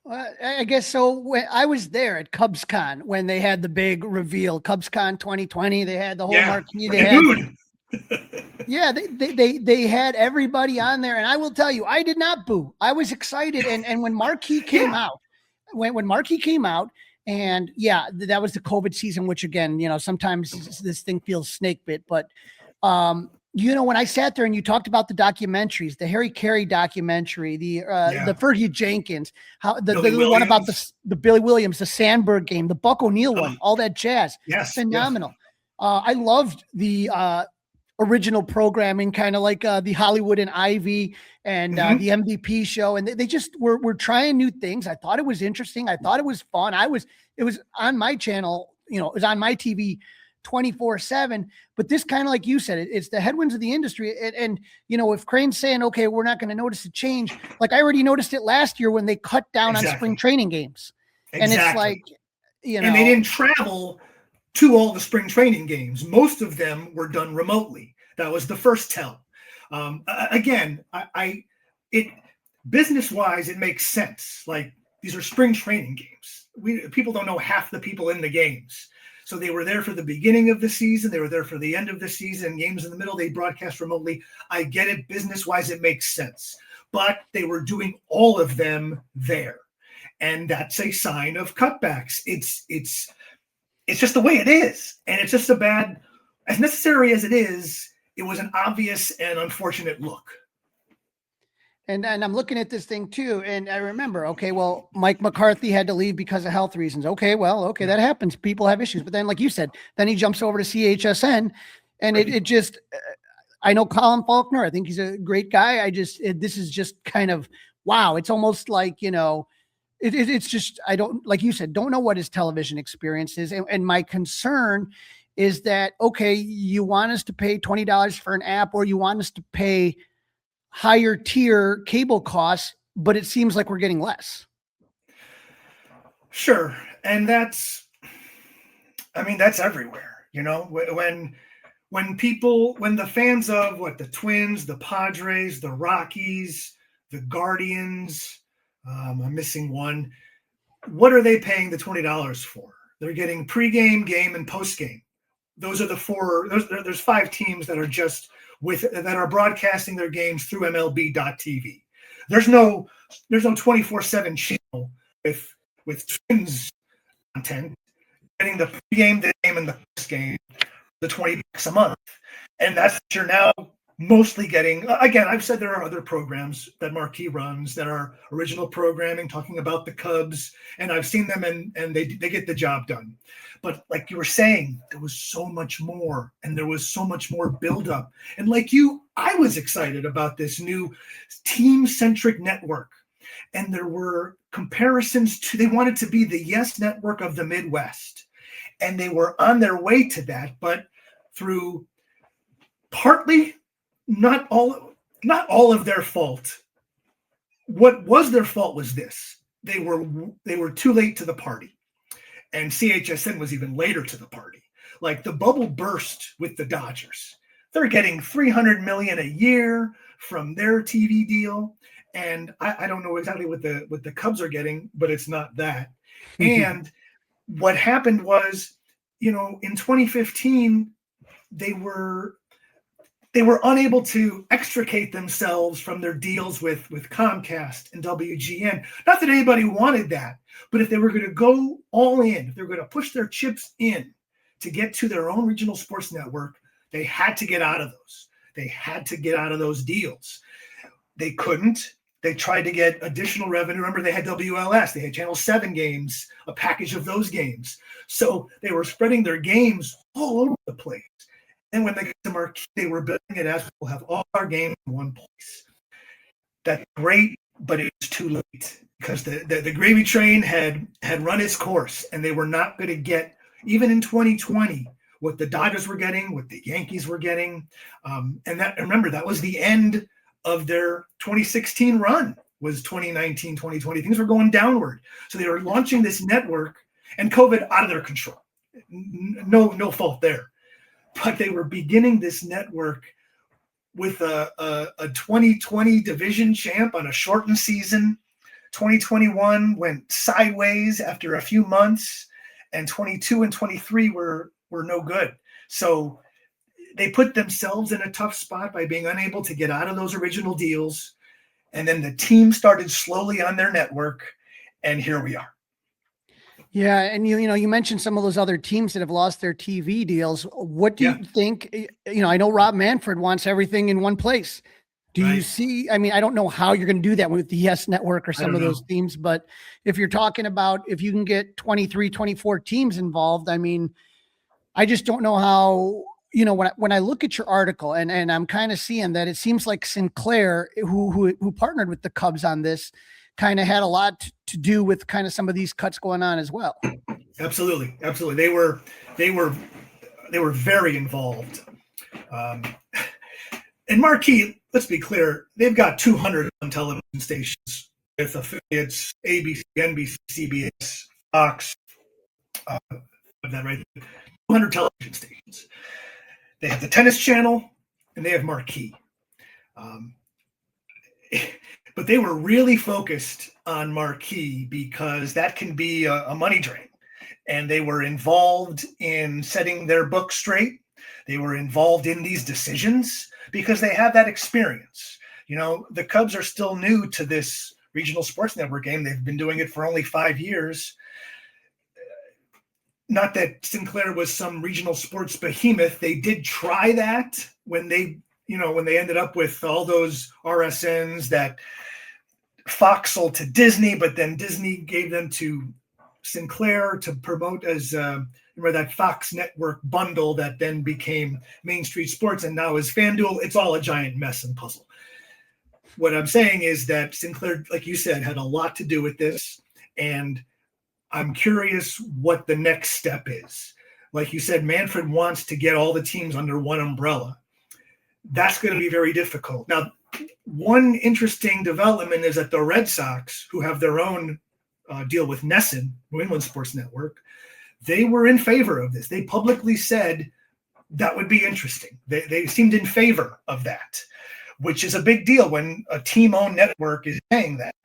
I guess so. When I was there at CubsCon when they had the big reveal, CubsCon 2020, they had the whole Marquee. They had everybody on there, and I will tell you, I did not boo. I was excited, and when Marquee came out, when Marquee came out. And that was the COVID season, which again, you know, sometimes this thing feels snake bit, but when I sat there and you talked about the documentaries, the Harry Carey documentary, the Fergie Jenkins, how the one about the Billy Williams, the Sandberg game, the Buck O'Neill one, all that jazz. Yes. Phenomenal. Yes. I loved the original programming, kind of like the Hollywood and Ivy and the MVP show. And they just were trying new things. I thought it was interesting. I thought it was fun. It was on my channel, it was on my TV 24/7, but this kind of, like you said, it's the headwinds of the industry. And if Crane's saying, okay, we're not going to notice a change. Like I already noticed it last year when they cut down on spring training games. And it's like, and they didn't travel to all the spring training games. Most of them were done remotely. That was the first tell. Again, business-wise, it makes sense. Like these are spring training games. People don't know half the people in the games. So they were there for the beginning of the season. They were there for the end of the season. Games in the middle, they broadcast remotely. I get it. Business-wise, it makes sense. But they were doing all of them there. And that's a sign of cutbacks. It's just the way it is. And it's just as necessary as it is, it was an obvious and unfortunate look. And I'm looking at this thing too. And I remember, okay, well, Mike McCarthy had to leave because of health reasons. Okay, that happens. People have issues. But then, like you said, then he jumps over to CHSN and it just, I know Colin Faulkner. I think he's a great guy. This is just kind of, wow. It's almost like, it's just, I don't, like you said, don't know what his television experience is. And my concern is that, okay, you want us to pay $20 for an app, or you want us to pay higher tier cable costs, but it seems like we're getting less. Sure. And that's everywhere, when the fans of the Twins, the Padres, the Rockies, the Guardians, I'm missing one. What are they paying the $20 for? They're getting pregame, game, and postgame. Those are the four. There's 5 teams that are broadcasting their games through MLB.tv. There's no 24/7 channel with Twins content getting the pregame, the game, and the postgame, the $20 a month, and that's what you're now mostly getting. Again, I've said there are other programs that Marquee runs that are original programming talking about the Cubs, and I've seen them and they get the job done. But like you were saying, there was so much more, and there was so much more buildup. And like you, I was excited about this new team-centric network. And there were comparisons they wanted to be the Yes Network of the Midwest. And they were on their way to that, but through partly not all of their fault. What was their fault was this. They were too late to the party. And CHSN was even later to the party. Like the bubble burst with the Dodgers. They're getting $300 million a year from their TV deal. And I don't know exactly what the Cubs are getting, but it's not that. And what happened was, in 2015, they were unable to extricate themselves from their deals with Comcast and WGN. Not that anybody wanted that, but if they were going to go all in, if they were going to push their chips in to get to their own regional sports network, they had to get out of those. They had to get out of those deals. They couldn't. They tried to get additional revenue. Remember, they had WLS. They had Channel 7 games, a package of those games. So they were spreading their games all over the place. And when they got to Marquee, they were building it as we'll have all our games in one place. That's great, but it was too late because the gravy train had run its course, and they were not going to get, even in 2020, what the Dodgers were getting, what the Yankees were getting. Remember, that was the end of their 2016 run, was 2019, 2020. Things were going downward. So they were launching this network, and COVID out of their control. No fault there. But they were beginning this network with a 2020 division champ on a shortened season. 2021 went sideways after a few months, and 22 and 23 were no good. So they put themselves in a tough spot by being unable to get out of those original deals. And then the team started slowly on their network, and here we are. Yeah, and you mentioned some of those other teams that have lost their TV deals. What do you think? I know Rob Manfred wants everything in one place. Do you see? I mean, I don't know how you're going to do that with the Yes Network or some of those teams, but if you're talking about if you can get 23, 24 teams involved, I mean, I just don't know how. When I look at your article and I'm kind of seeing that it seems like Sinclair, who partnered with the Cubs on this, kind of had a lot to do with kind of some of these cuts going on as well. Absolutely. They were very involved. And Marquee, let's be clear, they've got 200 on television stations with affiliates, ABC, NBC, CBS, Fox, that right? 200 television stations. They have the Tennis Channel and they have Marquee. But they were really focused on Marquee because that can be a money drain. And they were involved in setting their book straight. They were involved in these decisions because they have that experience. The Cubs are still new to this regional sports network game. They've been doing it for only 5 years. Not that Sinclair was some regional sports behemoth. They did try that when they ended up with all those RSNs that Fox sold to Disney, but then Disney gave them to Sinclair to promote as remember that Fox network bundle that then became Main Street Sports and now is FanDuel. It's all a giant mess and puzzle. What I'm saying is that Sinclair, like you said, had a lot to do with this, and I'm curious what the next step is. Like you said, Manfred wants to get all the teams under one umbrella. That's going to be very difficult. Now, one interesting development is that the Red Sox, who have their own deal with Nesson, New England Sports Network, they were in favor of this. They publicly said that would be interesting. They seemed in favor of that, which is a big deal when a team-owned network is saying that.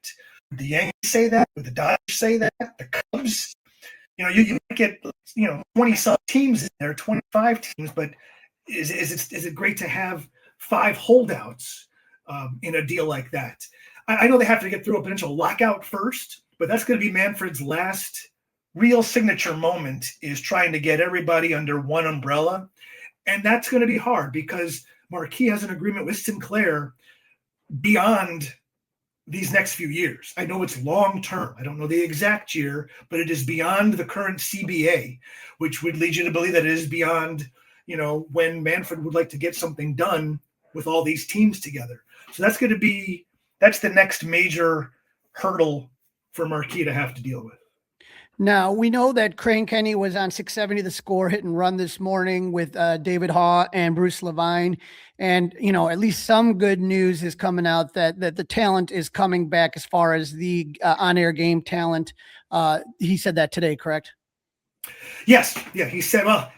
Would the Yankees say that? Would the Dodgers say that? The Cubs? You get 20-some teams in there, 25 teams, but is it great to have 5 holdouts in a deal like that? I know they have to get through a potential lockout first, but that's going to be Manfred's last real signature moment, is trying to get everybody under one umbrella. And that's going to be hard because Marquee has an agreement with Sinclair beyond these next few years. I know it's long term. I don't know the exact year, but it is beyond the current CBA, which would lead you to believe that it is beyond, when Manfred would like to get something done with all these teams together. So that's the next major hurdle for Marquee to have to deal with. Now, we know that Crane Kenney was on 670 The Score hit and run this morning with David Haw and Bruce Levine. And, at least some good news is coming out that the talent is coming back as far as the on-air game talent. He said that today, correct? Yes. Yeah, he said, well,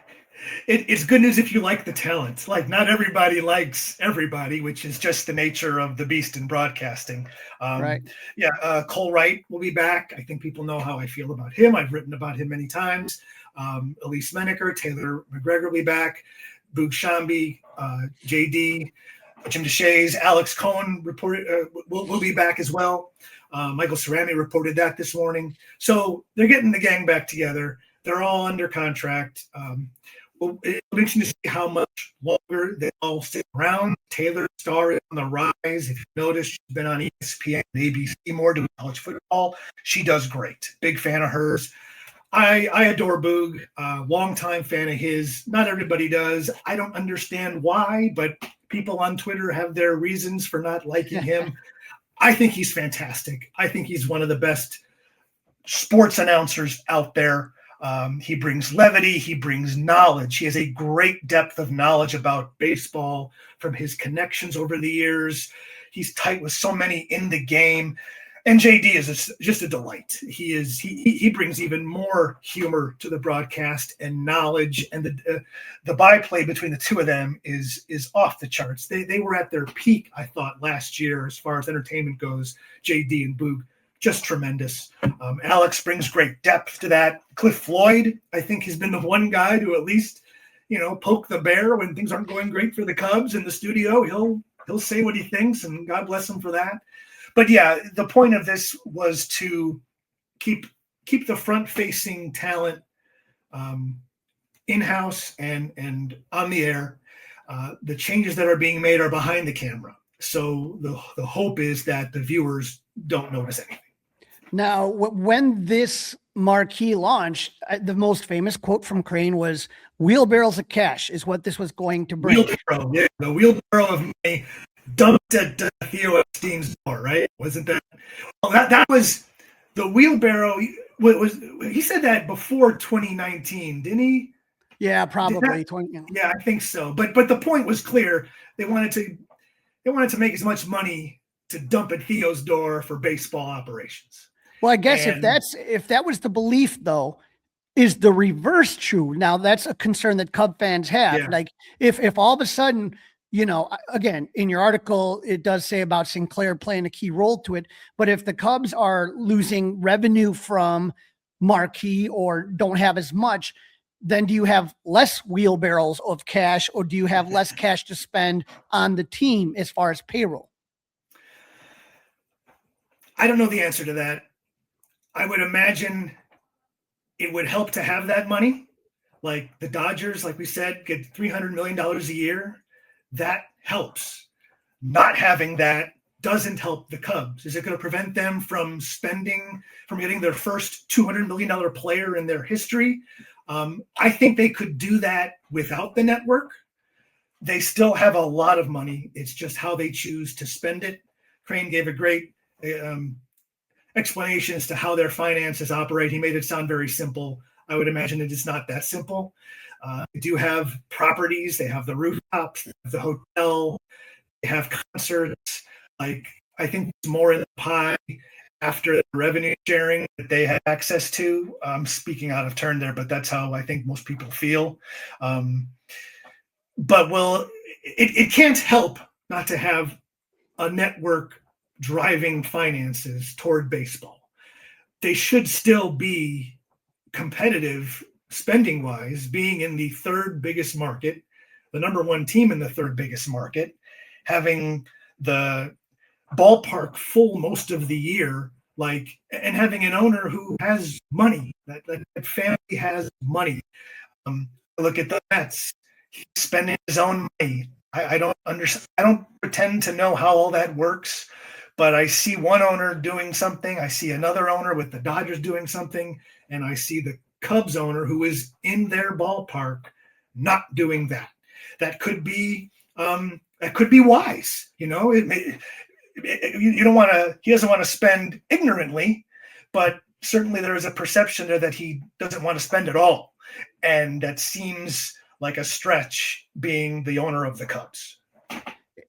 it's good news if you like the talent. Like, not everybody likes everybody, which is just the nature of the beast in broadcasting. Right. Yeah. Cole Wright will be back. I think people know how I feel about him. I've written about him many times. Elise Menaker, Taylor McGregor will be back. Boog Shambi, JD, Jim DeShays, Alex Cohen will be back as well. Michael Cerami reported that this morning. So they're getting the gang back together. They're all under contract. Well, it'll be interesting to see how much longer they all stick around. Taylor Starr is on the rise. If you notice, she's been on ESPN and ABC more doing college football. She does great. Big fan of hers. I adore Boog. Longtime fan of his. Not everybody does. I don't understand why, but people on Twitter have their reasons for not liking him. I think he's fantastic. I think he's one of the best sports announcers out there. He brings levity. He brings knowledge. He has a great depth of knowledge about baseball from his connections over the years. He's tight with so many in the game. And JD is just a delight. He brings even more humor to the broadcast and knowledge. And the byplay between the two of them is off the charts. They were at their peak, I thought, last year as far as entertainment goes. JD and Boog. Just tremendous. Alex brings great depth to that. Cliff Floyd, I think, has been the one guy to at least, poke the bear when things aren't going great for the Cubs in the studio. He'll say what he thinks, and God bless him for that. But yeah, the point of this was to keep keep the front-facing talent in-house and on the air. The changes that are being made are behind the camera. So the hope is that the viewers don't notice anything. Now, when this Marquee launched, the most famous quote from Crane was, "Wheelbarrows of cash is what this was going to bring." Wheelbarrow, yeah, the wheelbarrow of money dumped at Theo Epstein's door, right? Wasn't that? Well, that was the wheelbarrow. He said that before 2019, didn't he? Yeah, probably. Yeah, I think so. But the point was clear. They wanted to make as much money to dump at Theo's door for baseball operations. Well, I guess if that was the belief, though, is the reverse true? Now that's a concern that Cub fans have. Yeah. Like if all of a sudden, again, in your article, it does say about Sinclair playing a key role to it. But if the Cubs are losing revenue from Marquee or don't have as much, then do you have less wheelbarrows of cash, or do you have less cash to spend on the team as far as payroll? I don't know the answer to that. I would imagine it would help to have that money. Like the Dodgers, like we said, get $300 million a year. That helps. Not having that doesn't help the Cubs. Is it going to prevent them from getting their first $200 million player in their history? I think they could do that without the network. They still have a lot of money. It's just how they choose to spend it. Crane gave a great explanation as to how their finances operate. He made it sound very simple. I would imagine it is not that simple. They do have properties. They have the rooftops, they have the hotel, they have concerts. Like, I think it's more in the pie after the revenue sharing that they have access to. I'm speaking out of turn there, but that's how I think most people feel. But it can't help not to have a network driving finances toward baseball. They should still be competitive spending wise, being in the third biggest market, the number one team in the third biggest market, having the ballpark full most of the year, and having an owner who has money, that family has money. Look at the Mets, he's spending his own money. I don't understand. I don't pretend to know how all that works, but I see one owner doing something. I see another owner with the Dodgers doing something, and I see the Cubs owner who is in their ballpark not doing that. That could be wise. You don't want to. He doesn't want to spend ignorantly, but certainly there is a perception there that he doesn't want to spend at all, and that seems like a stretch, being the owner of the Cubs.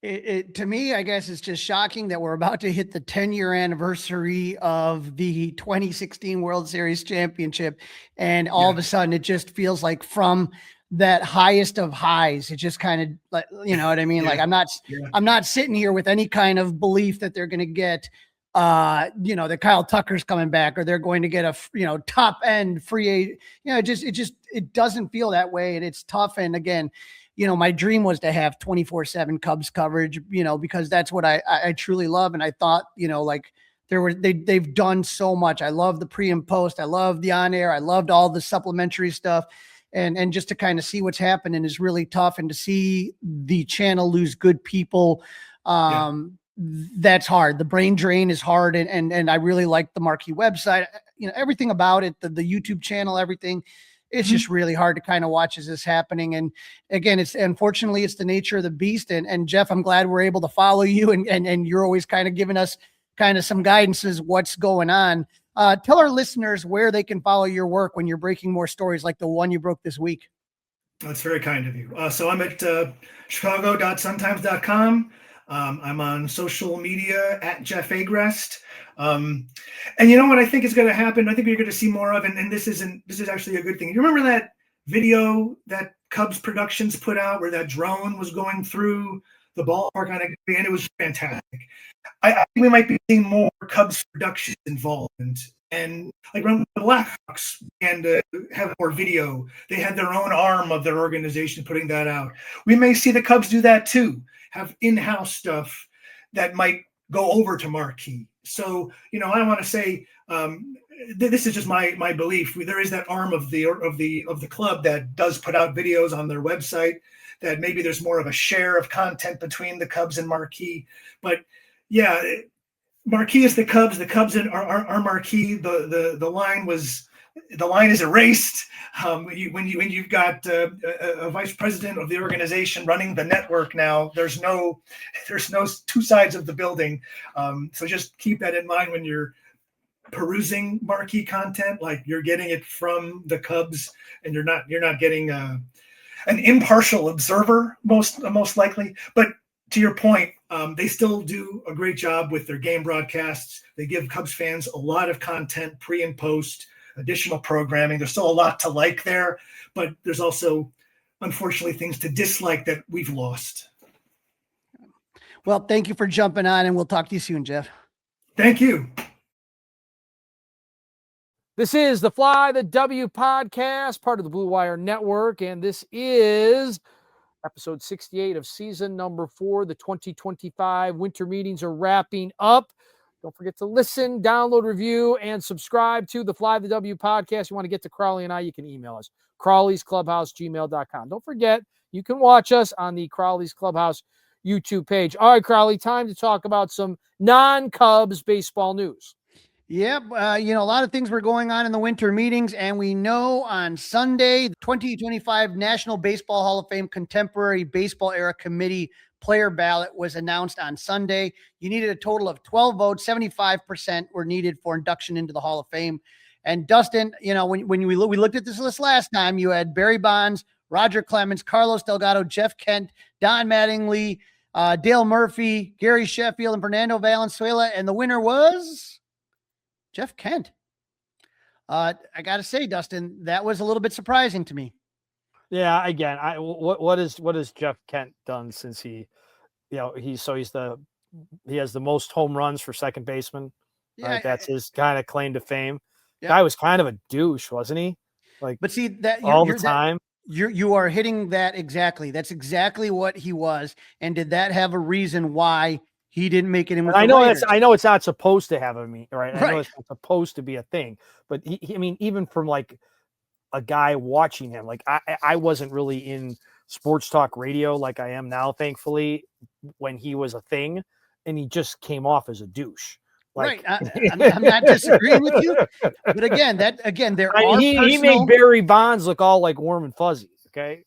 To me, I guess it's just shocking that we're about to hit the 10-year anniversary of the 2016 World Series championship. And all of a sudden it just feels like from that highest of highs, it just kind of, like, you know what I mean? Yeah. Like I'm not sitting here with any kind of belief that they're going to get, that Kyle Tucker's coming back, or they're going to get a, top end free, it doesn't feel that way. And it's tough. And again, my dream was to have 24/7 Cubs coverage, because that's what I truly love. And I thought, they've done so much. I love the pre and post. I love the on air. I loved all the supplementary stuff. And just to kind of see what's happening is really tough. And to see the channel lose good people, that's hard. The brain drain is hard. And I really like the Marquee website, everything about it, the YouTube channel, everything. It's just really hard to kind of watch as this happening. And again, unfortunately it's the nature of the beast. And Jeff, I'm glad we're able to follow you and you're always kind of giving us kind of some guidance as what's going on. Tell our listeners where they can follow your work when you're breaking more stories like the one you broke this week. That's very kind of you. So I'm at chicago.suntimes.com. I'm on social media at Jeff Agrest. And you know what I think is going to happen? I think you're going to see more of, and this is actually a good thing. You remember that video that Cubs Productions put out where that drone was going through the ballpark on it, and it was fantastic. I think we might be seeing more Cubs Productions involved. And like when the Blackhawks began to have more video, they had their own arm of their organization putting that out. We may see the Cubs do that too, have in-house stuff that might go over to Marquee. So, I want to say this is just my belief. There is that arm of the club that does put out videos on their website, that maybe there's more of a share of content between the Cubs and Marquee. But yeah, Marquee is the Cubs are Marquee. The line is erased when you've got a vice president of the organization running the network now. There's no two sides of the building. So just keep that in mind when you're perusing Marquee content. Like, you're getting it from the Cubs, and you're not getting an impartial observer most likely. But to your point, they still do a great job with their game broadcasts. They give Cubs fans a lot of content pre and post, additional programming. There's still a lot to like there, but there's also, unfortunately, things to dislike that we've lost. Well, thank you for jumping on, and we'll talk to you soon, Jeff. Thank you. This is the Fly the W podcast, part of the Blue Wire Network, and this is episode 68 of season number 4. The 2025 winter meetings are wrapping up. Don't forget to listen, download, review, and subscribe to the Fly the W podcast. You want to get to Crawly and I, you can email us, crawlysclubhouse@gmail.com. Don't forget, you can watch us on the Crawly's Clubhouse YouTube page. All right, Crawly, time to talk about some non-Cubs baseball news. Yep. A lot of things were going on in the winter meetings, and we know on Sunday, the 2025 National Baseball Hall of Fame Contemporary Baseball Era Committee player ballot was announced on Sunday. You needed a total of 12 votes. 75% were needed for induction into the Hall of Fame. And Dustin, when we looked at this list last time, you had Barry Bonds, Roger Clemens, Carlos Delgado, Jeff Kent, Don Mattingly, Dale Murphy, Gary Sheffield, and Fernando Valenzuela. And the winner was Jeff Kent. I got to say, Dustin, that was a little bit surprising to me. Yeah, again, what has Jeff Kent done since he has the most home runs for second baseman. Yeah, right? That's his kind of claim to fame. Yeah. Guy was kind of a douche, wasn't he? But see that all the time. You are hitting that exactly. That's exactly what he was. And did that have a reason why he didn't make it in with I the know Raiders? I know it's not supposed to have a mean, right? I Right. know it's not supposed to be a thing, but even from like a guy watching him, like I wasn't really in sports talk radio like I am now, thankfully, when he was a thing, and he just came off as a douche. Right. I'm not disagreeing with you, but again, he made Barry Bonds look all like warm and fuzzy. Okay,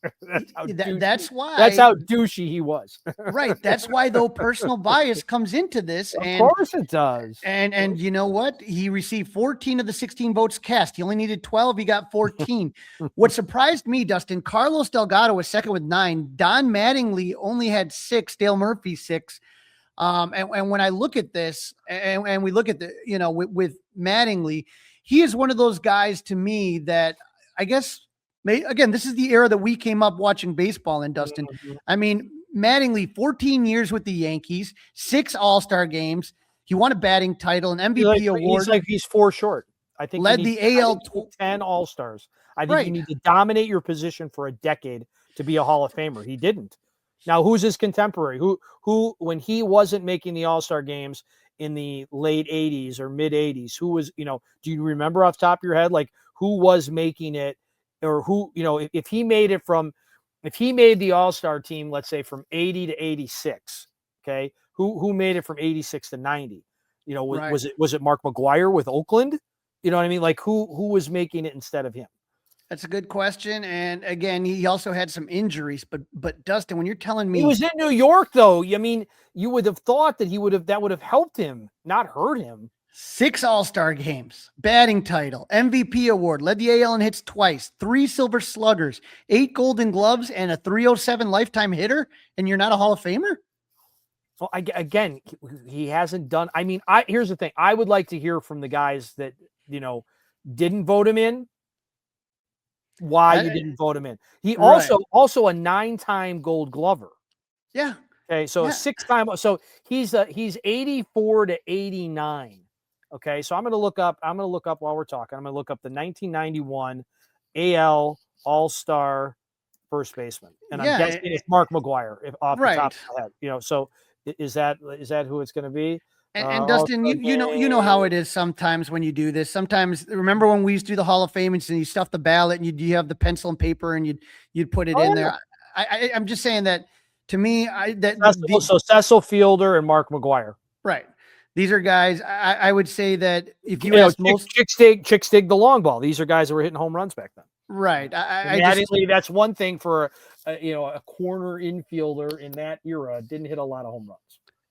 that's why. That's how douchey he was. Right. That's why, though, personal bias comes into this. Of course it does. And you know what? He received 14 of the 16 votes cast. He only needed 12. He got 14. What surprised me, Dustin, Carlos Delgado was second with 9. Don Mattingly only had 6. Dale Murphy 6. And when I look at this, and we look at with Mattingly, he is one of those guys to me that I guess. Again, this is the era that we came up watching baseball in, Dustin. Mm-hmm. I mean, Mattingly, 14 years with the Yankees, 6 All-Star games. He won a batting title, an MVP award. He's 4 short. I think led the AL 10 All-Stars. I think you need to dominate your position for a decade to be a Hall of Famer. He didn't. Now, who's his contemporary? Who when he wasn't making the All-Star games in the late 80s or mid 80s, who was, do you remember off the top of your head, like who was making it? Or who, if he made the All-Star team, let's say from 80 to 86, okay, who made it from 86 to 90? Was it Mark McGwire with Oakland? You know what I mean? Like who was making it instead of him? That's a good question. And again, he also had some injuries, but Dustin, when you're telling me he was in New York, though, I mean, you would have thought that that would have helped him, not hurt him. 6 All-Star games, batting title, MVP award, led the AL in hits twice, 3 Silver Sluggers, 8 Golden Gloves, and a 307 lifetime hitter, and you're not a Hall of Famer? Well, again, he hasn't done. I mean, here's the thing. I would like to hear from the guys that didn't vote him in. Why you didn't vote him in? He also a 9-time Gold Glover. Yeah. Okay, so 6-time. So he's 84 to 89. Okay, so I'm going to look up while we're talking. I'm going to look up the 1991 AL All-Star first baseman, and I'm guessing it's Mark McGwire off the top of my head. So is that who it's going to be? And Dustin, you know how it is sometimes when you do this. Sometimes remember when we used to do the Hall of Fame and you stuff the ballot and you have the pencil and paper and you'd put it in there. I'm just saying that to me, so Cecil Fielder and Mark McGuire. Right. These are guys. I would say that if you ask Chick Stig the long ball. These are guys that were hitting home runs back then. Right. That's one thing for a corner infielder in that era. Didn't hit a lot of home runs.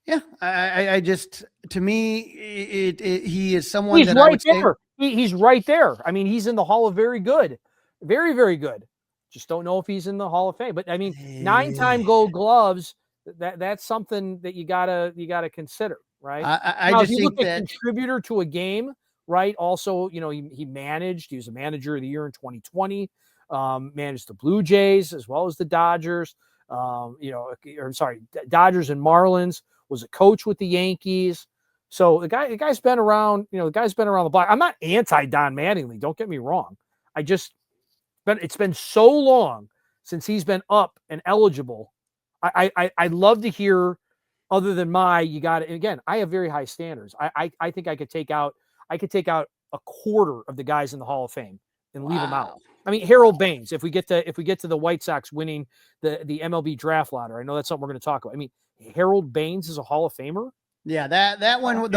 Yeah, I just, to me, he is someone he's that right I would there. Say, he's right there. I mean, he's in the Hall of very good, very, very good. Just don't know if he's in the Hall of Fame. But I mean, 9-time Gold Gloves. That's something that you gotta consider, right? I just think that contributor to a game, right? Also, he managed. He was a manager of the year in 2020. Managed the Blue Jays as well as the Dodgers. Dodgers and Marlins. Was a coach with the Yankees. So the guy's been around, the guy's been around the block. I'm not anti Don Mattingly. Don't get me wrong. It's been so long since he's been up and eligible. I'd love to hear, other than again, I have very high standards. I think I could take out a quarter of the guys in the Hall of Fame and leave them out. I mean, Harold Baines, if we get to the White Sox winning the MLB draft lottery, I know that's something we're going to talk about. I mean, Harold Baines is a Hall of Famer. Yeah, that one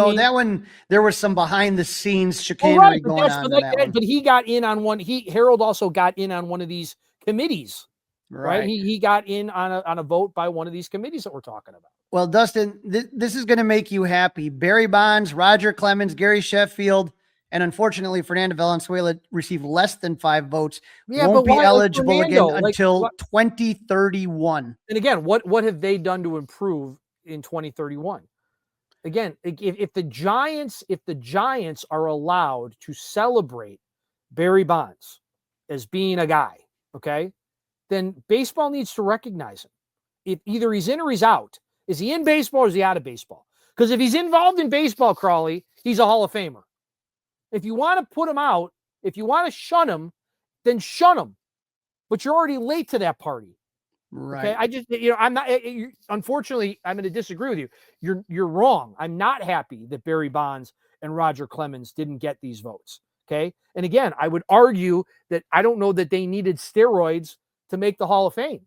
there was some behind the scenes chicanery going on. But he got in on one. Harold also got in on one of these committees, right? He got in on a vote by one of these committees that we're talking about. Well, Dustin, this is going to make you happy. Barry Bonds, Roger Clemens, Gary Sheffield, and unfortunately, Fernando Valenzuela received less than 5 votes. Won't be eligible again until 2031. And again, what have they done to improve in 2031? Again, if the Giants are allowed to celebrate Barry Bonds as being a guy, okay, then baseball needs to recognize him. If either he's in or he's out. Is he in baseball or is he out of baseball? Because if he's involved in baseball, Crawly, he's a Hall of Famer. If you want to put him out, if you want to shun him, then shun him. But you're already late to that party. Right. Okay. I just, I'm not, unfortunately, I'm going to disagree with you. You're wrong. I'm not happy that Barry Bonds and Roger Clemens didn't get these votes. Okay. And again, I would argue that I don't know that they needed steroids to make the Hall of Fame.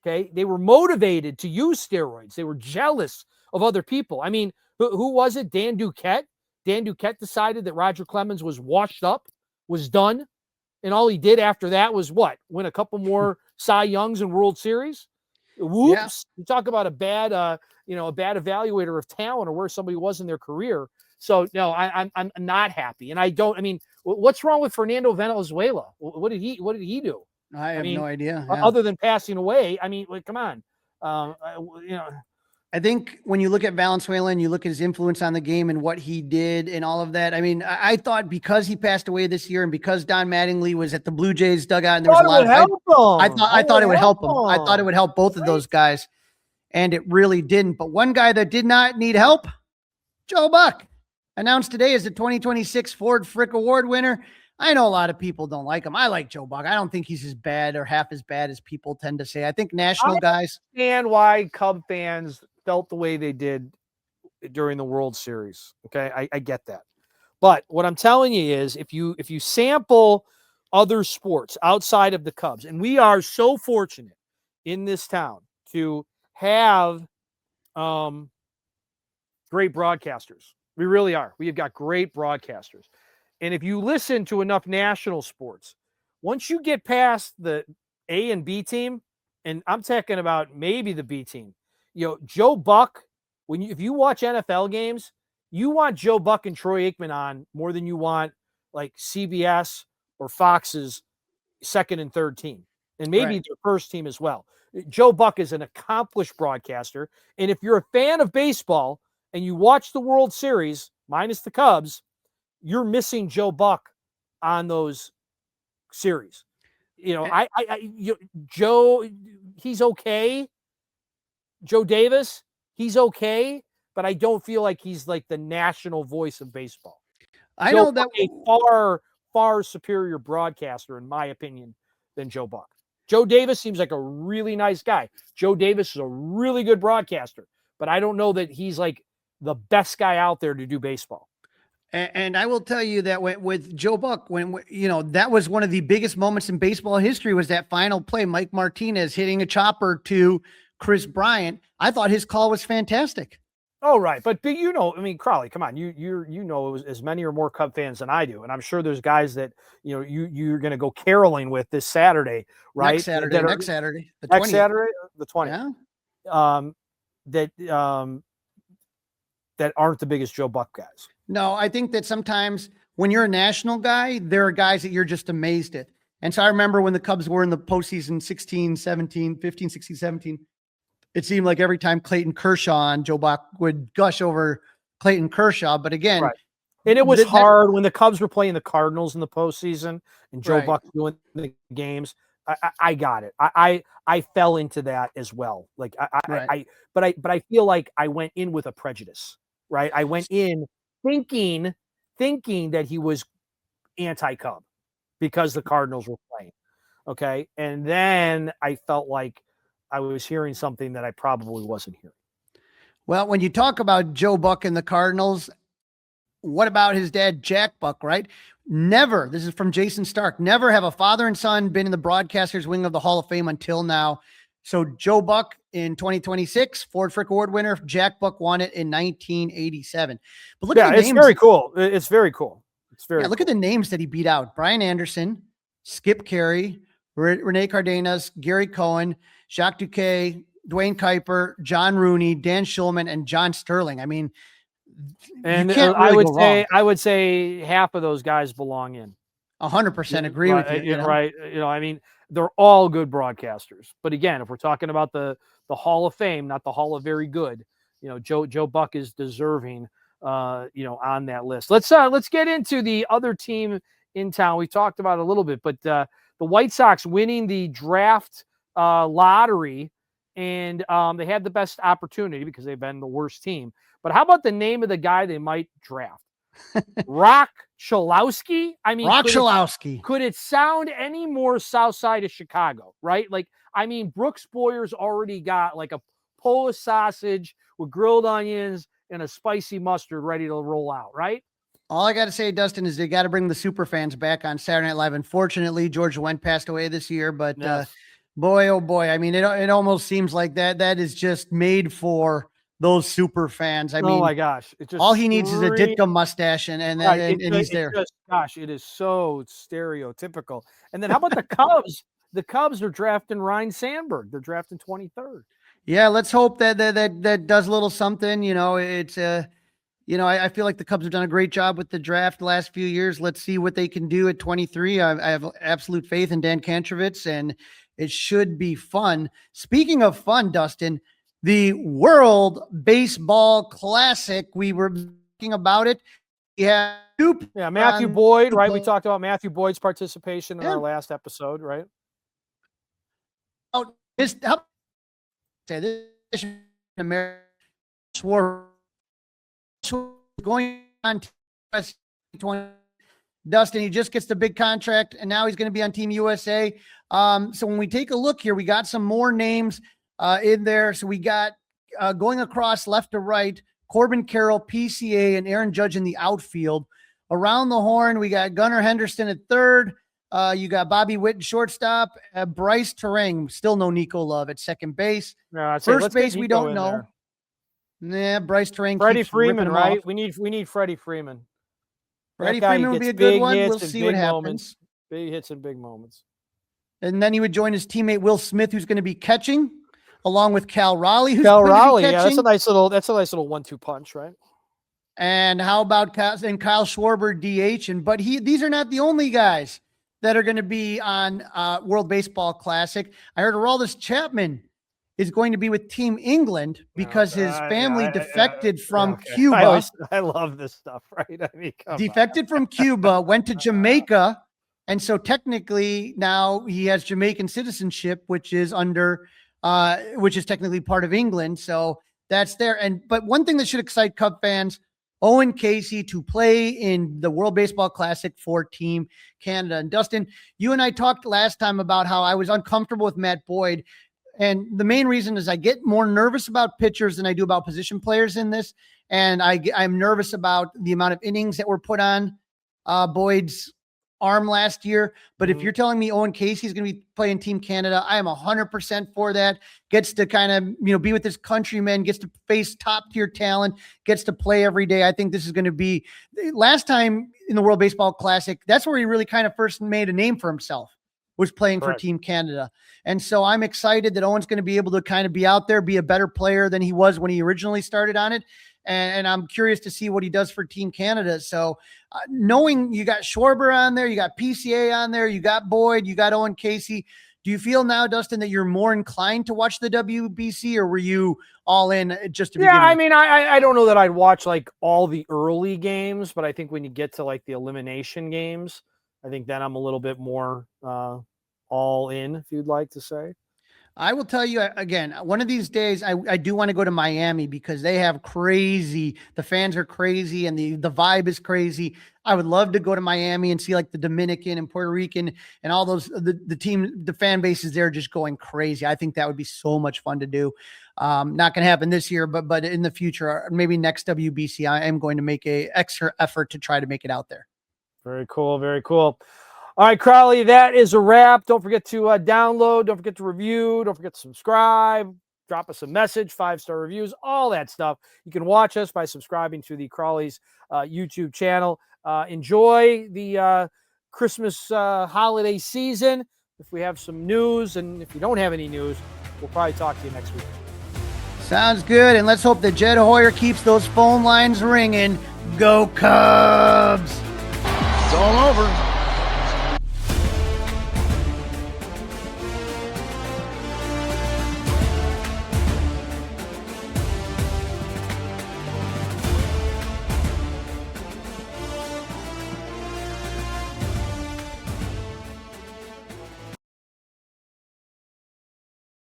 Okay. They were motivated to use steroids. They were jealous of other people. I mean, who was it? Dan Duquette. Dan Duquette decided that Roger Clemens was washed up, was done. And all he did after that was what? Win a couple more Cy Youngs and World Series? Whoops. Yeah. You talk about a bad evaluator of talent or where somebody was in their career. So no, I'm not happy. And what's wrong with Fernando Valenzuela? What did he do? I have no idea. Yeah. Other than passing away. Come on. I think when you look at Valenzuela and you look at his influence on the game and what he did and all of that, I thought because he passed away this year and because Don Mattingly was at the Blue Jays dugout and there was a lot of I thought it would help him. I thought it would help both of those guys, and it really didn't. But one guy that did not need help, Joe Buck, announced today as the 2026 Ford Frick Award winner. I know a lot of people don't like him. I like Joe Buck. I don't think he's as bad or half as bad as people tend to say. I think national guys. I understand why Cub fans felt the way they did during the World Series. Okay. I get that. But what I'm telling you is if you sample other sports outside of the Cubs, and we are so fortunate in this town to have great broadcasters. We really are. We have got great broadcasters. And if you listen to enough national sports, once you get past the A and B team, and I'm talking about maybe the B team, Joe Buck, if you watch NFL games, you want Joe Buck and Troy Aikman on more than you want like CBS or Fox's second and third team, and maybe their first team as well. Joe Buck is an accomplished broadcaster. And if you're a fan of baseball and you watch the World Series, minus the Cubs, you're missing Joe Buck on those series. Joe, he's okay. Joe Davis, he's okay, but I don't feel like he's like the national voice of baseball. I know that a far, far superior broadcaster, in my opinion, than Joe Buck. Joe Davis seems like a really nice guy. Joe Davis is a really good broadcaster, but I don't know that he's like the best guy out there to do baseball. And I will tell you that with Joe Buck, that was one of the biggest moments in baseball history, was that final play, Mike Martinez hitting a chopper to Chris Bryant. I thought his call was fantastic. Oh, right. But Crawly, come on, you know as many or more Cub fans than I do. And I'm sure there's guys that, you're going to go caroling with this Saturday, right? Next Saturday, the 20th. Yeah. That aren't the biggest Joe Buck guys. No, I think that sometimes when you're a national guy, there are guys that you're just amazed at. And so I remember when the Cubs were in the postseason 15, 16, 17, it seemed like every time Clayton Kershaw and Joe Buck would gush over Clayton Kershaw. But again, right. And it was hard when the Cubs were playing the Cardinals in the postseason and Joe Buck doing the games. I got it. I fell into that as well. Like but I feel like I went in with a prejudice, right? I went in thinking that he was anti-Cub because the Cardinals were playing. Okay. And then I felt like I was hearing something that I probably wasn't hearing. Well, when you talk about Joe Buck and the Cardinals, what about his dad, Jack Buck, right? Never, this is from Jason Stark, never have a father and son been in the broadcasters wing of the Hall of Fame until now. So Joe Buck in 2026, Ford Frick Award winner. Jack Buck won it in 1987. But look at the names. It's very cool. It's very cool. Look at the names that he beat out. Brian Anderson, Skip Carey, Rene Cardenas, Gary Cohen, Jacques Duquet, Dwayne Kuiper, John Rooney, Dan Schulman, and John Sterling. I mean, and I would say half of those guys belong in. 100% agree with you. Right. I mean, they're all good broadcasters. But again, if we're talking about the Hall of Fame, not the Hall of Very Good, Joe Buck is deserving, on that list. Let's get into the other team in town. We talked about it a little bit, but the White Sox winning the draft lottery, and they had the best opportunity because they've been the worst team. But how about the name of the guy they might draft? Rock Chalowski. I mean, could it sound any more south side of Chicago, right? Like, I mean, Brooks Boyer's already got like a Polish sausage with grilled onions and a spicy mustard ready to roll out, right? All I got to say, Dustin, is they got to bring the super fans back on Saturday Night Live. Unfortunately, George Wendt passed away this year, but boy, oh boy. I mean, it almost seems like that is just made for those super fans. I mean, oh my gosh, all he needs is a Ditka mustache and he's there. It is so stereotypical. And then how about the Cubs? The Cubs are drafting Ryan Sandberg. They're drafting 23rd. Yeah, let's hope that does a little something. It's I feel like the Cubs have done a great job with the draft the last few years. Let's see what they can do at 23. I have absolute faith in Dan Kantrovitz, and it should be fun. Speaking of fun, Dustin, the World Baseball Classic, we were talking about it. Yeah, Matthew Boyd, right? We talked about Matthew Boyd's participation in our last episode, right? Oh, this going on 2020. Dustin, he just gets the big contract, and now he's going to be on Team USA. So when we take a look here, we got some more names in there. So we got going across left to right, Corbin Carroll, PCA, and Aaron Judge in the outfield. Around the horn, we got Gunnar Henderson at third. You got Bobby Witt at shortstop. Bryce Terang, still no Nico Love at second base. First base, we don't know. Bryce Terang. Freddie Freeman, right? We need Freddie Freeman. Freddie Freeman will be a good one. We'll see what happens. Big hits and big moments. And then he would join his teammate Will Smith, who's going to be catching, along with Cal Raleigh. That's a nice little 1-2 punch, right? And how about Kyle Schwarber DH? But these are not the only guys that are going to be on World Baseball Classic. I heard Aroldis Chapman is going to be with Team England because his family defected from Cuba. I love this stuff, right? I mean, defected from Cuba, went to Jamaica, and so technically now he has Jamaican citizenship, which is technically part of England. So that's there. But one thing that should excite Cub fans: Owen Casey to play in the World Baseball Classic for Team Canada. And Dustin, you and I talked last time about how I was uncomfortable with Matt Boyd. And the main reason is I get more nervous about pitchers than I do about position players in this. And I'm nervous about the amount of innings that were put on Boyd's arm last year. But if you're telling me Owen Casey is going to be playing Team Canada, I am 100% for that. Gets to kind of, be with his countrymen, gets to face top tier talent, gets to play every day. I think this is going to be last time in the World Baseball Classic. That's where he really kind of first made a name for himself, was playing for Team Canada. And so I'm excited that Owen's going to be able to kind of be out there, be a better player than he was when he originally started on it. And I'm curious to see what he does for Team Canada. So knowing you got Schwarber on there, you got PCA on there, you got Boyd, you got Owen Casey. Do you feel now, Dustin, that you're more inclined to watch the WBC, or were you all in just to begin with? I mean, I don't know that I'd watch like all the early games, but I think when you get to like the elimination games, I think then I'm a little bit more all in, if you'd like to say. I will tell you again, one of these days, I do want to go to Miami because they have the fans are crazy and the vibe is crazy. I would love to go to Miami and see like the Dominican and Puerto Rican and all those, the fan bases there just going crazy. I think that would be so much fun to do. Not going to happen this year, but in the future, maybe next WBC, I am going to make a extra effort to try to make it out there. Very cool. Very cool. All right, Crawly, that is a wrap. Don't forget to download. Don't forget to review. Don't forget to subscribe. Drop us a message, 5-star reviews, all that stuff. You can watch us by subscribing to the Crawly's YouTube channel. Enjoy the Christmas holiday season. If we have some news, and if we don't have any news, we'll probably talk to you next week. Sounds good. And let's hope that Jed Hoyer keeps those phone lines ringing. Go Cubs! It's all over.